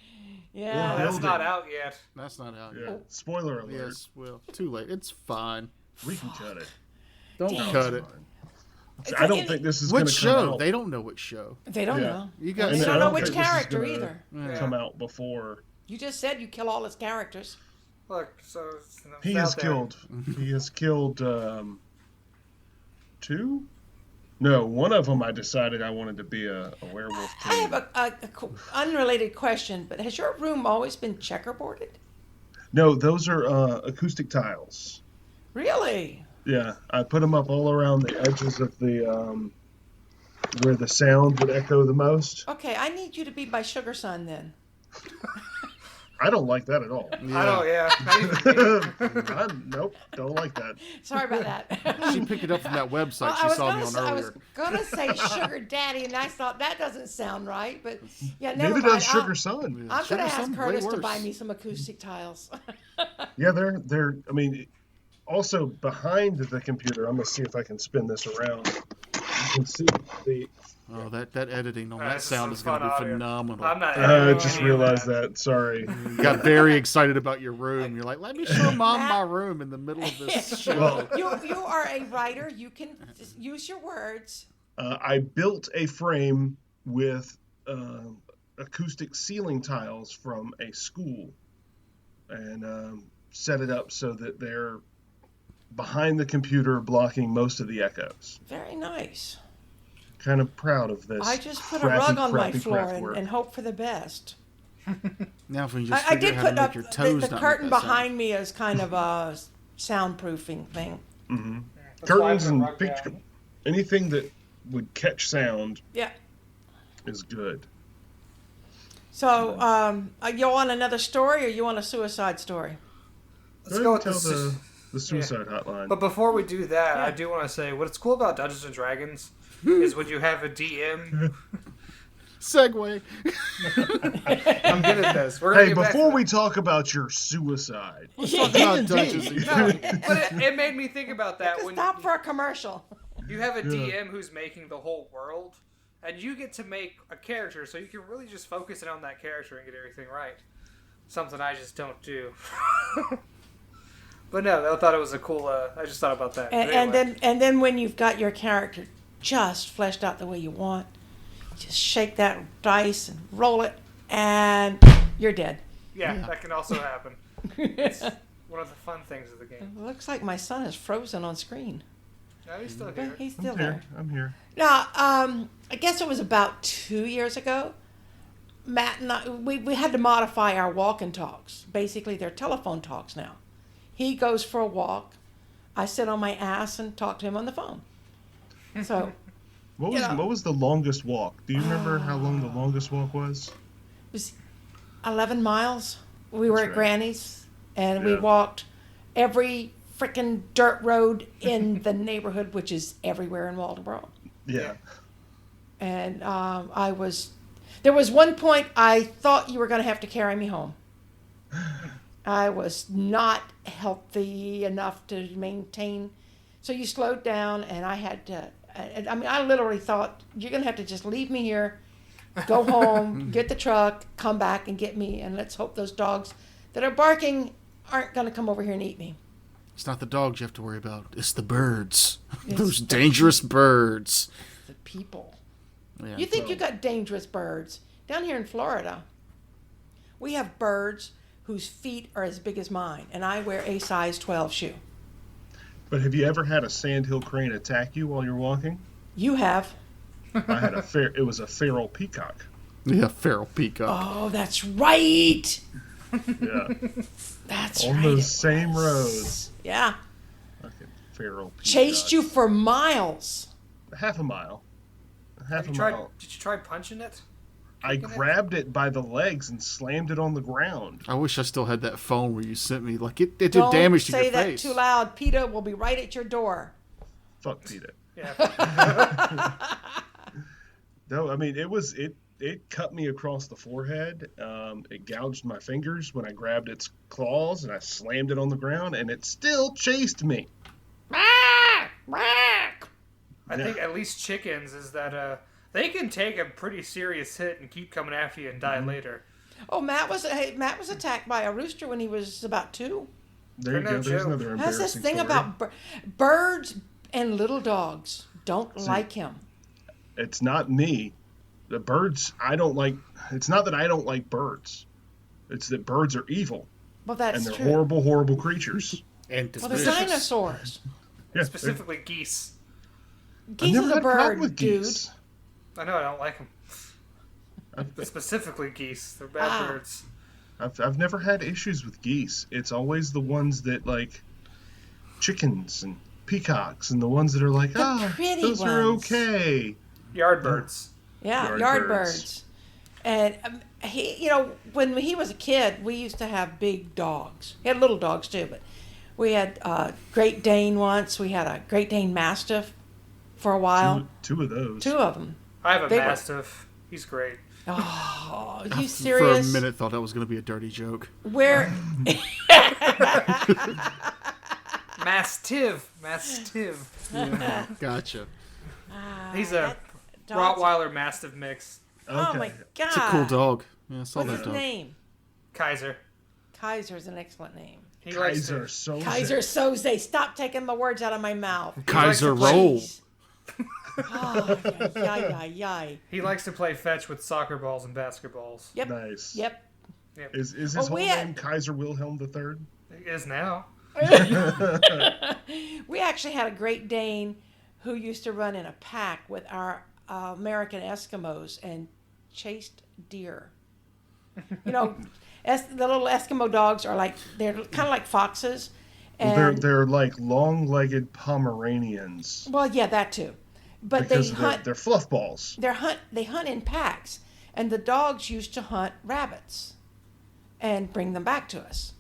Yeah, that's not out yet. That's not out yet. Oh. Spoiler alert. Yes, well, too late. It's fine. We can cut it. Don't cut it. I don't think this is going to come out. Which show? They don't know which show. They don't know. You got. They don't know which character either. Come out before. You just said you kill all his characters. Look, so he has killed 2. No, one of them I decided I wanted to be a werewolf too. I have a unrelated question, but has your room always been checkerboarded? No, those are acoustic tiles. Really? Yeah, I put them up all around the edges of the where the sound would echo the most. Okay, I need you to be my sugar son then. I don't like that at all. Yeah. I don't, Nope, don't like that. Sorry about that. She picked it up from that website she saw me on earlier. I was going to say sugar daddy, and I thought that doesn't sound right, but yeah, never mind. Maybe that's sugar son. I'm going to ask Curtis to buy me some acoustic tiles. Yeah, they're. I mean, also behind the computer, I'm going to see if I can spin this around. You can see the. Oh, that editing on that sound is going to be phenomenal. I'm not. I just realized that. Sorry. You got very excited about your room. You're like, let me show Mom my room in the middle of this show. You are a writer. You can use your words. I built a frame with acoustic ceiling tiles from a school and set it up so that they're behind the computer, blocking most of the echoes. Very nice. Kind of proud of this. I just put a rug on my floor and hope for the best. Now, if we just I did figure out put how up to make your toes the not curtain make that behind sound. me as kind of a soundproofing thing. Mm-hmm. That's why I Curtains put a and rug down. anything that would catch sound Yeah. is good. So, you want another story or you want a suicide story? Let's go with tell this. the suicide hotline. But before we do that, Yeah. I do want to say what's cool about Dungeons and Dragons is when you have a DM. Segue. I'm good at this. We're gonna Hey, get back before to we talk about your suicide, Talk about Dungeons and that. No, but it made me think about that when Stop for a commercial. you have a DM who's making the whole world, and you get to make a character, so you can really just focus in on that character and get everything right. Something I just don't do. But no, I thought it was a cool. I just thought about that. But anyway. And then when you've got your character just fleshed out the way you want, just shake that dice and roll it, and you're dead. Yeah, that can also happen. It's one of the fun things of the game. It looks like my son is frozen on screen. No, he's still But here. he's still I'm there. here. I'm here. Now, I guess it was about 2 years ago. Matt and I, we had to modify our walk and talks. Basically, they're telephone talks now. He goes for a walk. I sit on my ass and talk to him on the phone. So, What was the longest walk? Do you remember how long the longest walk was? it was 11 miles. We were That's at right. Granny's, and we Yeah. walked every freaking dirt road in the neighborhood, which is everywhere in Waldoboro. Yeah. And there was one point I thought you were going to have to carry me home. I was not healthy enough to maintain. So you slowed down, and I had to, I literally thought, you're going to have to just leave me here, go home, get the truck, come back and get me, and let's hope those dogs that are barking aren't going to come over here and eat me. It's not the dogs you have to worry about. It's the birds. It's Those the dangerous birds. The people. Yeah. You think you got dangerous birds. Down here in Florida, we have birds whose feet are as big as mine, and I wear a size 12 shoe. But have you ever had a sandhill crane attack you while you're walking? You have. I had it was a feral peacock. Yeah, feral peacock. Oh, that's right. Yeah. That's On right. those it same was. roads. Yeah. Fucking feral peacock. Chased you for miles. Half a mile. Half a Did mile. you try punching it? I Kicking it? grabbed it by the legs and slammed it on the ground. I wish I still had that phone where you sent me. Like, it did Don't damage to your say that face. too loud. Peta will be right at your door. Fuck Peta. Yeah. No, I mean it cut me across the forehead. It gouged my fingers when I grabbed its claws and I slammed it on the ground, and it still chased me. I think at least chickens is that they can take a pretty serious hit and keep coming after you and die later. Oh, Matt was attacked by a rooster when he was about 2. There you No go. There's joke. another That's embarrassing this thing story. about birds and little dogs don't like him. It's not me. The birds, I don't like. It's not that I don't like birds. It's that birds are evil Well, that's and they're true. horrible, horrible creatures. And Well, the suspicious. dinosaurs. Yeah, Specifically geese. I've Geese never is a had a problem bird, with dude. geese. I know I don't like them. But specifically geese. They're bad Ah. birds. I've never had issues with geese. It's always the ones that like chickens and peacocks and the ones that are like, The pretty those are ones. okay. Yard birds. Yeah, Yard yard birds. birds. And when he was a kid, we used to have big dogs. He had little dogs too, but we had Great Dane once. We had a Great Dane Mastiff for a while. Two of those. 2 of them. I have a They were- Mastiff. He's great. Oh, you For a serious? minute, thought that was going to be a dirty joke. Where? Mastiff. Yeah, gotcha. He's a dog's- Rottweiler Mastiff mix. Okay. Oh my God! It's a cool dog. Yeah, I saw What's that his dog. name? Kaiser. Kaiser's an excellent name. He likes Kaiser to, so Kaiser Soze. Stop taking the words out of my mouth. Kaiser He likes to play- roll. Jeez. Oh, yay. He likes to play fetch with soccer balls and basketballs. Yep. Nice. Yep. Is his whole name Kaiser Wilhelm III? He is now. We actually had a Great Dane who used to run in a pack with our American Eskimos and chased deer. You know, the little Eskimo dogs are they're kind of like foxes. And, well, they're like long-legged Pomeranians. Well, yeah, that too. But because they hunt. They're fluff balls. They hunt in packs, and the dogs used to hunt rabbits, and bring them back to us.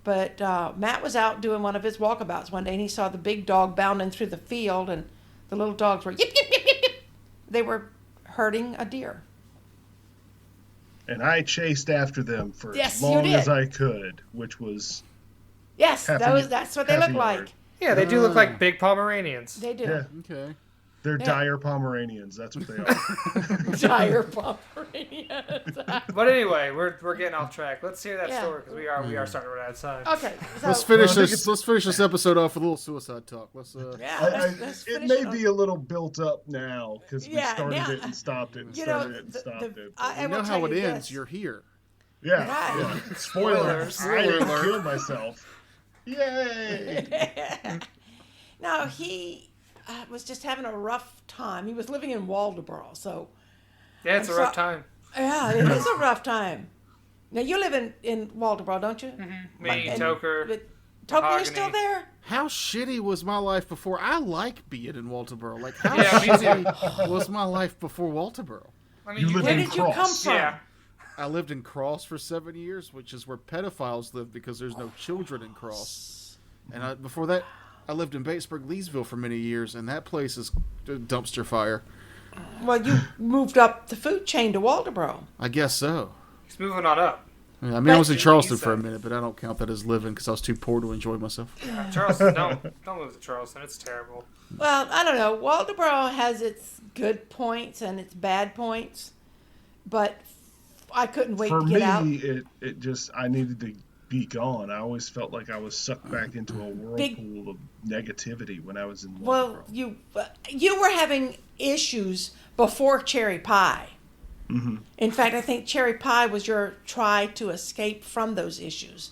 But Matt was out doing one of his walkabouts one day, and he saw the big dog bounding through the field, and the little dogs were yip, yip, yip, yip, yip. They were herding a deer. And I chased after them for Yes, as long you did. as I could, which was... Yes, that's what they look like. Yeah, they do look like big Pomeranians. They do. Yeah. Okay. They're dire Pomeranians. That's what they are. Dire Pomeranians. But anyway, we're getting off track. Let's hear that Yeah. story because we are starting to run out of time. Okay. So, Let's finish this. Let's finish this episode off with a little suicide talk. Let's. Yeah, let's it finish may on- be a little built up now because we Yeah, started now- it and stopped it and You know, started it and stopped it. I You will know tell how it you ends. this. You're here. Yeah, Right. yeah. Spoiler. Spoiler I didn't alert. kill myself. Yay! No, he was just having a rough time. He was living in Waldoboro, so Yeah, it's a rough time. yeah, it is a rough time. Now you live in Waldoboro, don't you? Mm-hmm. Me, And- Toker. but Toker, Mahogany. you're still there? How shitty was my life before? I like being in Walterboro. Like, how Yeah, me shitty was my life before Walterboro? I mean, You live Where in did you come Cross. from? Yeah. I lived in Cross for 7 years, which is where pedophiles live because there's no children in Cross. And before that, I lived in Batesburg, Leesville for many years, and that place is a dumpster fire. Well, you moved up the food chain to Waldoboro. I guess so. He's moving on up. Yeah, I mean, I was in But- Charleston for a minute, but I don't count that as living because I was too poor to enjoy myself. Charleston, don't move to Charleston. It's terrible. Well, I don't know. Waldoboro has its good points and its bad points, but I couldn't wait For to get out. me, it just, I needed to be gone. I always felt like I was sucked back into a whirlpool of negativity when I was in Well, Waldoboro. you were having issues before Cherry Pie. Mm-hmm. In fact, I think Cherry Pie was your try to escape from those issues.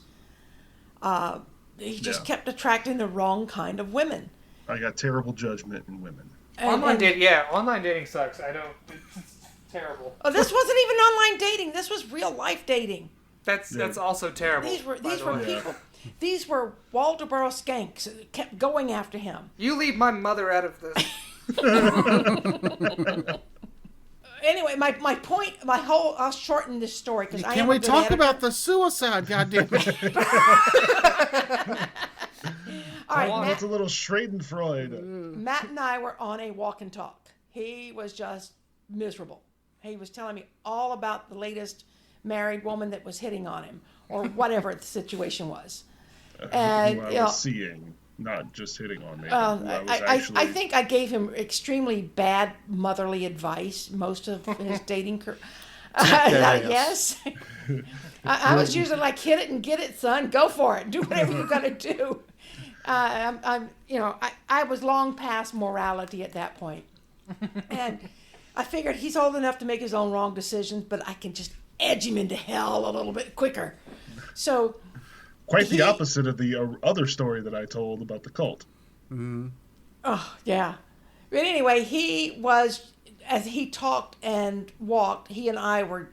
He just Yeah. kept attracting the wrong kind of women. I got terrible judgment in women. Online dating sucks. I don't. It's terrible. Oh, this wasn't even online dating. This was real life dating. That's also terrible. These were by the way. people. These were Waldoboro skanks that kept going after him. You leave my mother out of this. Anyway, my point, I'll shorten this story because Can we talk about the suicide, goddammit? All right, That's a little Schradenfreude. Matt and I were on a walk and talk. He was just miserable. He was telling me all about the latest married woman that was hitting on him, or whatever the situation was. And Who I you know, was seeing, not just hitting on me. Who I was I actually... think I gave him extremely bad motherly advice most of his dating career. Yes. I was usually like, hit it and get it, son. Go for it. Do whatever you got to do. I was long past morality at that point. And I figured he's old enough to make his own wrong decisions, but I can just edge him into hell a little bit quicker. So... Quite the opposite of the other story that I told about the cult. Mm-hmm. Oh, yeah. But anyway, he was, as he talked and walked, he and I were,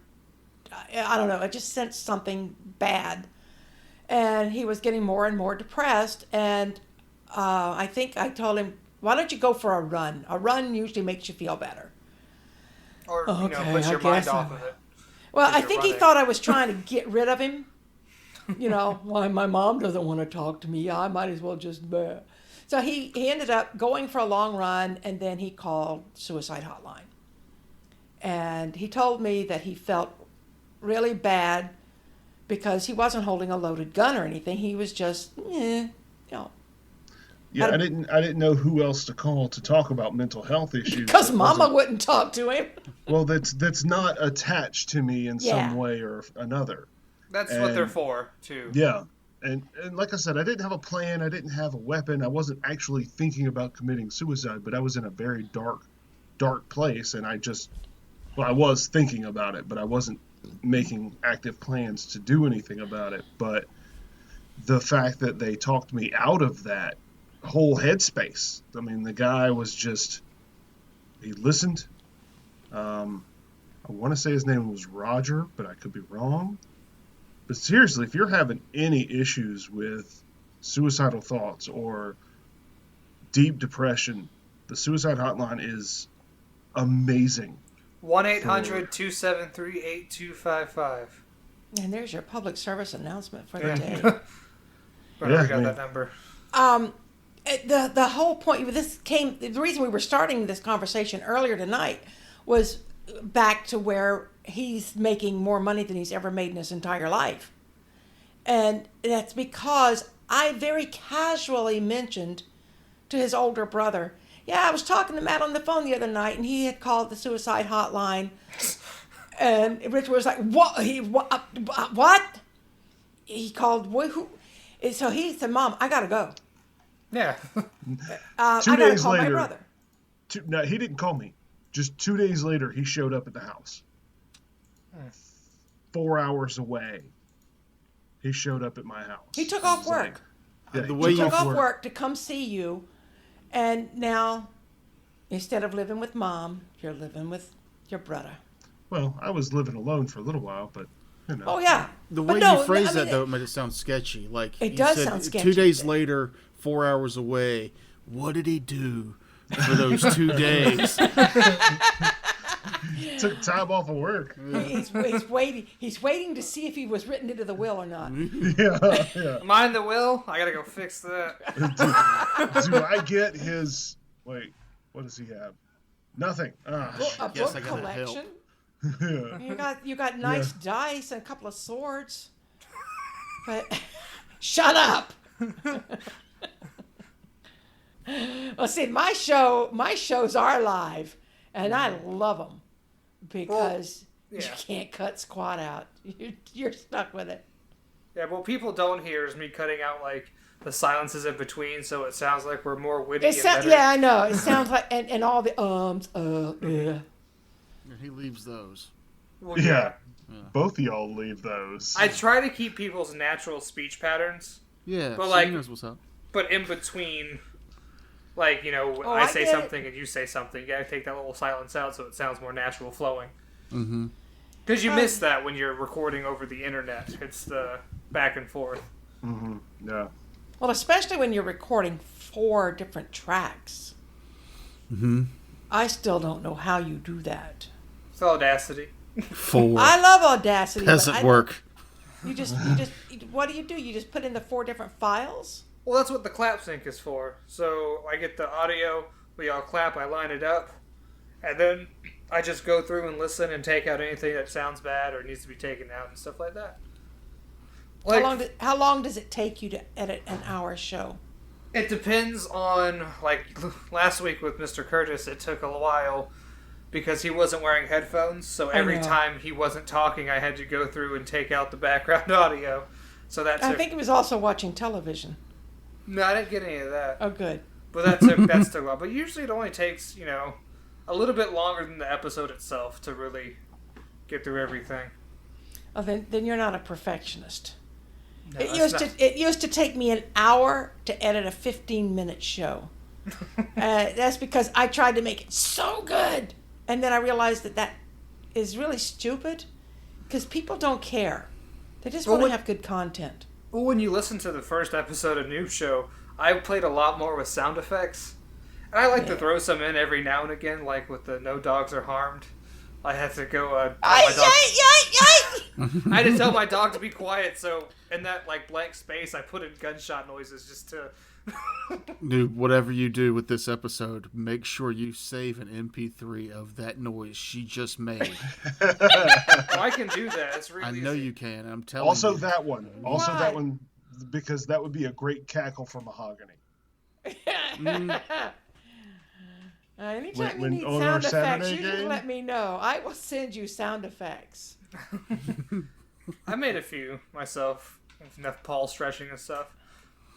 I don't know, I just sensed something bad. And he was getting more and more depressed. And I think I told him, why don't you go for a run? A run usually makes you feel better. Or, Okay, push your I mind guess off of it. Well, Because I you're think he running. thought I was trying to get rid of him. Why my mom doesn't want to talk to me. I might as well just... Bleh. So he ended up going for a long run, and then he called Suicide Hotline. And he told me that he felt really bad because he wasn't holding a loaded gun or anything. He was just, Yeah, I didn't know who else to call to talk about mental health issues. because that Mama wasn't- wouldn't talk to him. Well, that's not attached to me in Yeah. some way or another. That's what they're And- for, too. Yeah, And like I said, I didn't have a plan. I didn't have a weapon. I wasn't actually thinking about committing suicide, but I was in a very dark place. And I was thinking about it, but I wasn't making active plans to do anything about it. But the fact that they talked me out of that whole headspace. I mean, the guy was he listened. I want to say his name was Roger, but I could be wrong. But seriously, if you're having any issues with suicidal thoughts or deep depression, the Suicide Hotline is amazing. 1-800-273-8255. And there's your public service announcement for the day. I got that number. The whole point, the reason we were starting this conversation earlier tonight was back to where he's making more money than he's ever made in his entire life. And that's because I very casually mentioned to his older brother, yeah, I was talking to Matt on the phone the other night, and he had called the Suicide Hotline. And Richard was like, what? What? He called, who? So he said, Mom, I got to go. Yeah. I got to call later, my brother. No, he didn't call me. Just 2 days later, he showed up at the house. 4 hours away, he showed up at my house. He took off work. He took off work to come see you, and now, instead of living with Mom, you're living with your brother. Well, I was living alone for a little while, but you know. Oh yeah. The way you phrase that though, it made it sound sketchy. Like it does sound sketchy. 2 days later, 4 hours away. What did he do for those 2 days? Took time off of work. He's waiting. He's waiting to see if he was written into the will or not. Yeah. Mind the will? I gotta go fix that. Do I get his? Wait, what does he have? Nothing. A book collection. Yeah. You got nice dice and a couple of swords. But shut up. Well, see, my shows are live, and I love them because you can't cut squat out. You're stuck with it. Yeah, what people don't hear is me cutting out like the silences in between, so it sounds like we're more witty and better. Yeah, I know. It sounds like and all the yeah. He leaves those. Well, yeah. Both of y'all leave those. I try to keep people's natural speech patterns. Yeah, but like, knows what's up. But in between, like, you know, I say something and you say something, you gotta take that little silence out so it sounds more natural flowing. Mm-hmm. Because you miss that when you're recording over the internet. It's the back and forth. Mm-hmm. Yeah. Well, especially when you're recording 4 different tracks. Mm-hmm. I still don't know how you do that. It's Audacity. 4. I love Audacity. Doesn't work. You just, what do? You just put in the 4 different files? Well, that's what the clap sync is for. So I get the audio, we all clap, I line it up, and then I just go through and listen and take out anything that sounds bad or needs to be taken out and stuff like that. Like, how long does it take you to edit an hour show? It depends on, like, last week with Mr. Curtis, it took a while because he wasn't wearing headphones, so every time he wasn't talking, I had to go through and take out the background audio. So that I think he was also watching television. No, I didn't get any of that. Oh, good. But that took a while. But usually it only takes, you know, a little bit longer than the episode itself to really get through everything. Oh, then you're not a perfectionist. No, it used to take me an hour to edit a 15-minute show. That's because I tried to make it so good. And then I realized that is really stupid because people don't care. They just want to have good content. Well, when you listen to the first episode of Noob Show, I played a lot more with sound effects. And I like to throw some in every now and again, like with the No Dogs Are Harmed. I had to go, I had to tell my dog to be quiet, so in that like blank space, I put in gunshot noises just to... Dude, whatever you do with this episode, make sure you save an MP3 of that noise she just made. I can do that. It's really I know easy. You can. I'm telling you. Also that one. Also that one, because that would be a great cackle for Mahogany. Anytime you need sound effects, you just let me know. I will send you sound effects. I made a few myself Enough Paul stretching and stuff.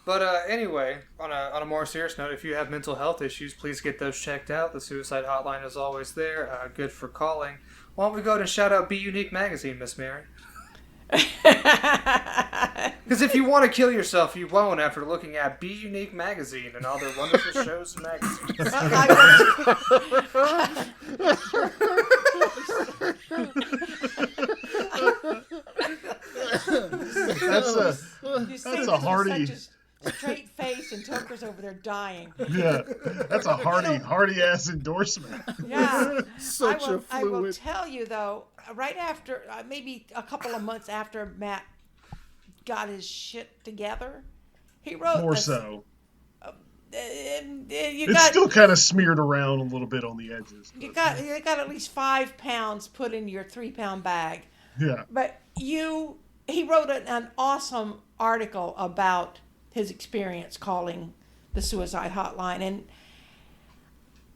But anyway, on a more serious note, if you have mental health issues, please get those checked out. The Suicide Hotline is always there, good for calling. Why don't we go and shout out bUneke magazine, Miss Mary? Because if you want to kill yourself, you won't after looking at bUneke magazine and all their wonderful shows and magazines. That's a hearty. Straight face, and Toker's over there dying. Yeah, that's a hearty ass endorsement. Yeah, Such a fluid. I will tell you though, right after, maybe a couple of months after Matt got his shit together, he wrote more so. It's still kind of smeared around a little bit on the edges. You got at least 5 pounds put in your 3-pound bag. Yeah. But he wrote an awesome article about his experience calling the Suicide Hotline, and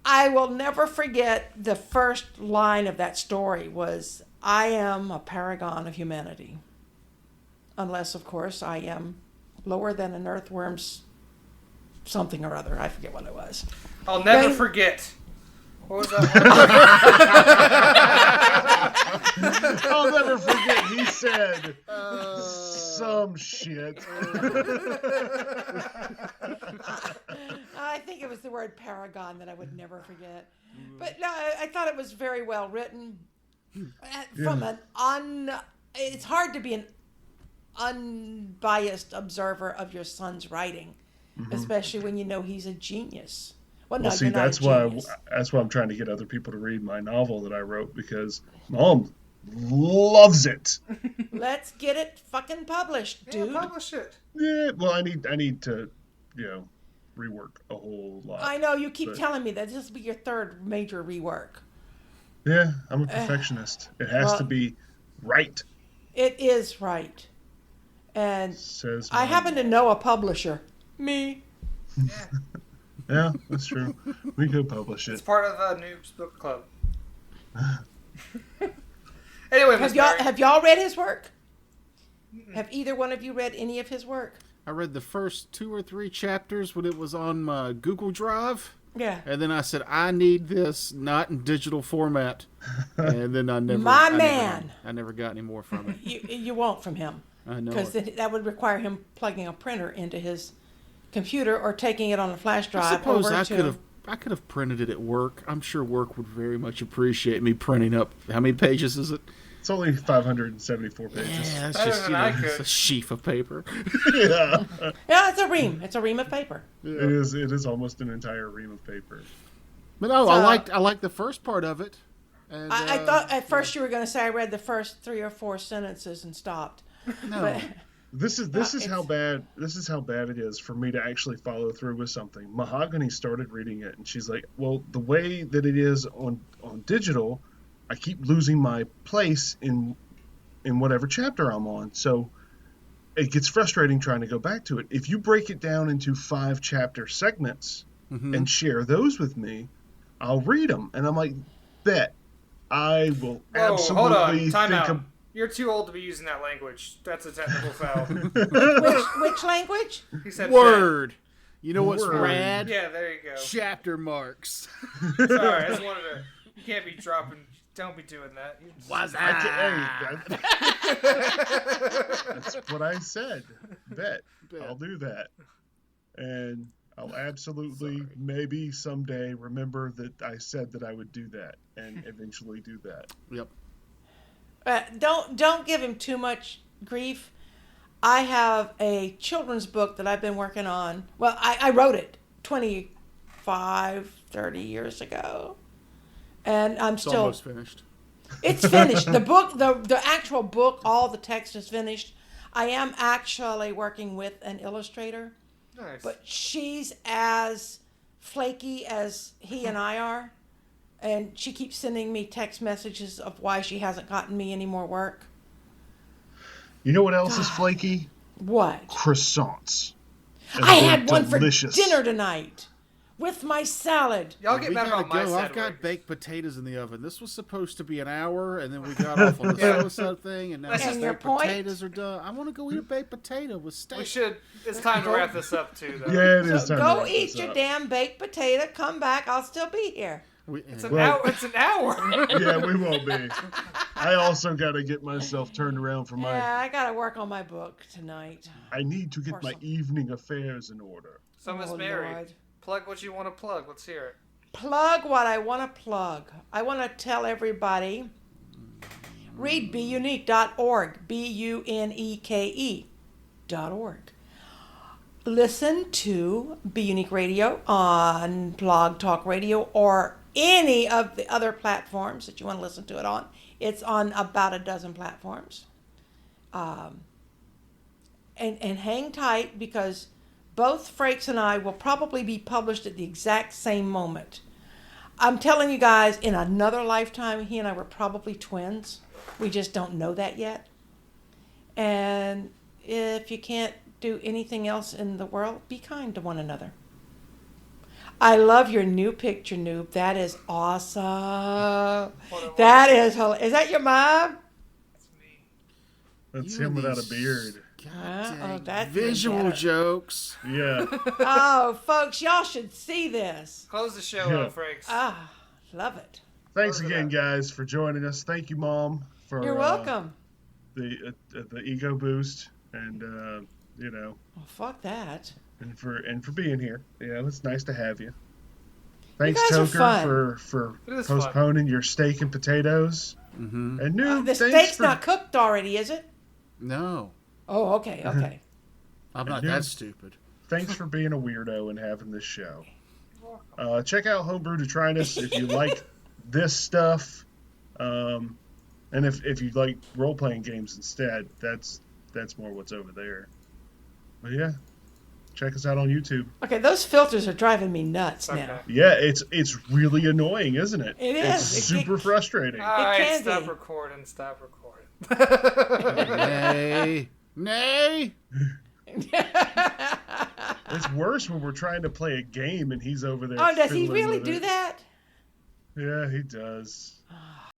I will never forget the first line of that story was, "I am a paragon of humanity. Unless, of course, I am lower than an earthworm's something or other." I forget what it was. I'll never forget. What was that one? I'll never forget. He said some shit. I think it was the word paragon that I would never forget. But no, I thought it was very well written. It's hard to be an unbiased observer of your son's writing, especially when you know he's a genius. Well, see, that's why I'm trying to get other people to read my novel that I wrote, because Mom loves it. Let's get it fucking published, dude. Yeah, publish it. Yeah, well, I need to, rework a whole lot. I know you keep telling me that this will be your 3rd major rework. Yeah, I'm a perfectionist. It has to be right. It is right. And I happen to know a publisher. Me. Yeah. Yeah, that's true. We could publish it. It's part of Noob's Book Club. Anyway, have y'all read his work? Have either one of you read any of his work? I read the first 2 or 3 chapters when it was on my Google Drive. Yeah. And then I said, I need this, not in digital format. And then I never got any more from it. You won't from him. I know. Because that would require him plugging a printer into his computer or taking it on a flash drive. I could have printed it at work. I'm sure work would very much appreciate me printing up. How many pages is it? It's only 574 pages. Yeah, that's just it's a sheaf of paper. Yeah. Yeah, it's a ream. It's a ream of paper. Yeah. It is almost an entire ream of paper. But no, I liked the first part of it. And, I thought at first you were going to say I read the first 3 or 4 sentences and stopped. No. But, This is how bad it is for me to actually follow through with something. Mahogany started reading it, and she's like, "Well, the way that it is on digital, I keep losing my place in whatever chapter I'm on. So it gets frustrating trying to go back to it. If you break it down into 5 chapter segments and share those with me, I'll read them." And I'm like, "Bet I will absolutely." Hold on, time out. You're too old to be using that language. That's a technical foul. Which language? He said word. You know what's rad? Yeah, there you go. Chapter marks. Sorry, I just wanted to. You can't be dropping. Don't be doing that. What's that? That's what I said. Bet. I'll do that. And I'll absolutely, maybe someday, remember that I said that I would do that, and eventually do that. Yep. Don't give him too much grief. I have a children's book that I've been working on. Well, I wrote it 25, 30 years ago. And I'm still almost finished. It's finished. The book, the actual book, all the text is finished. I am actually working with an illustrator. Nice. But she's as flaky as he and I are. And she keeps sending me text messages of why she hasn't gotten me any more work. You know what else is flaky? What? Croissants. I had one for dinner tonight. with my salad. Y'all get we mad gotta about my go. I've Sedwick. got baked potatoes in the oven. This was supposed to be an hour, and then we got off on the suicide thing, and now That's the just baked your point. potatoes are done. I want to go eat a baked potato with steak. We should. It's time to wrap this up too, though. Yeah, it is So time to go wrap eat this your up. damn baked potato. Come back. I'll still be here. It's an hour. It's an hour. Yeah, we won't be. I also got to get myself turned around for my. Yeah, I got to work on my book tonight. I need to get Or my something. evening affairs in order. So, Miss Oh, Mary, Lord. plug what you want to plug. Let's hear it. Plug what I want to plug. I want to tell everybody, read bUneke.org, BUNEKE.org. Listen to bUneke Radio on Blog Talk Radio or any of the other platforms that you want to listen to it on. It's on about a dozen platforms. And hang tight because both Frakes and I will probably be published at the exact same moment. I'm telling you guys, in another lifetime, he and I were probably twins. We just don't know that yet. And if you can't do anything else in the world, be kind to one another. I love your new picture, Noob. That is awesome. That is hilarious. Is that your mom? That's me. That's You him without a these- beard. God Oh, dang, that's visual better. jokes. Yeah. Oh, folks, y'all should see this. Close the show Yeah. out, Frakes. Ah, love it. Thanks Close it again, out. guys, for joining us. Thank you, Mom, for You're welcome. the ego boost and Oh, fuck that. and for being here. Yeah, it's nice to have you. Thanks, guys are Toker, fun. for It is fun. postponing your steak and potatoes. Mm-hmm. And Noob, The thanks steak's for not cooked already, is it? No, Oh, okay, okay. I'm not Dude. that stupid. thanks for being a weirdo and having this show. Check out Homebrew Detritus if you like this stuff, and if you like role playing games instead, that's more what's over there. But yeah, check us out on YouTube. Okay, those filters are driving me nuts Okay. now. Yeah, it's really annoying, isn't it? It It's is. It super frustrating. All right, can stop be. recording. Stop recording. Nay, nay. It's worse when we're trying to play a game and he's over there. Oh, does he fiddling really with do it. that? Yeah, he does.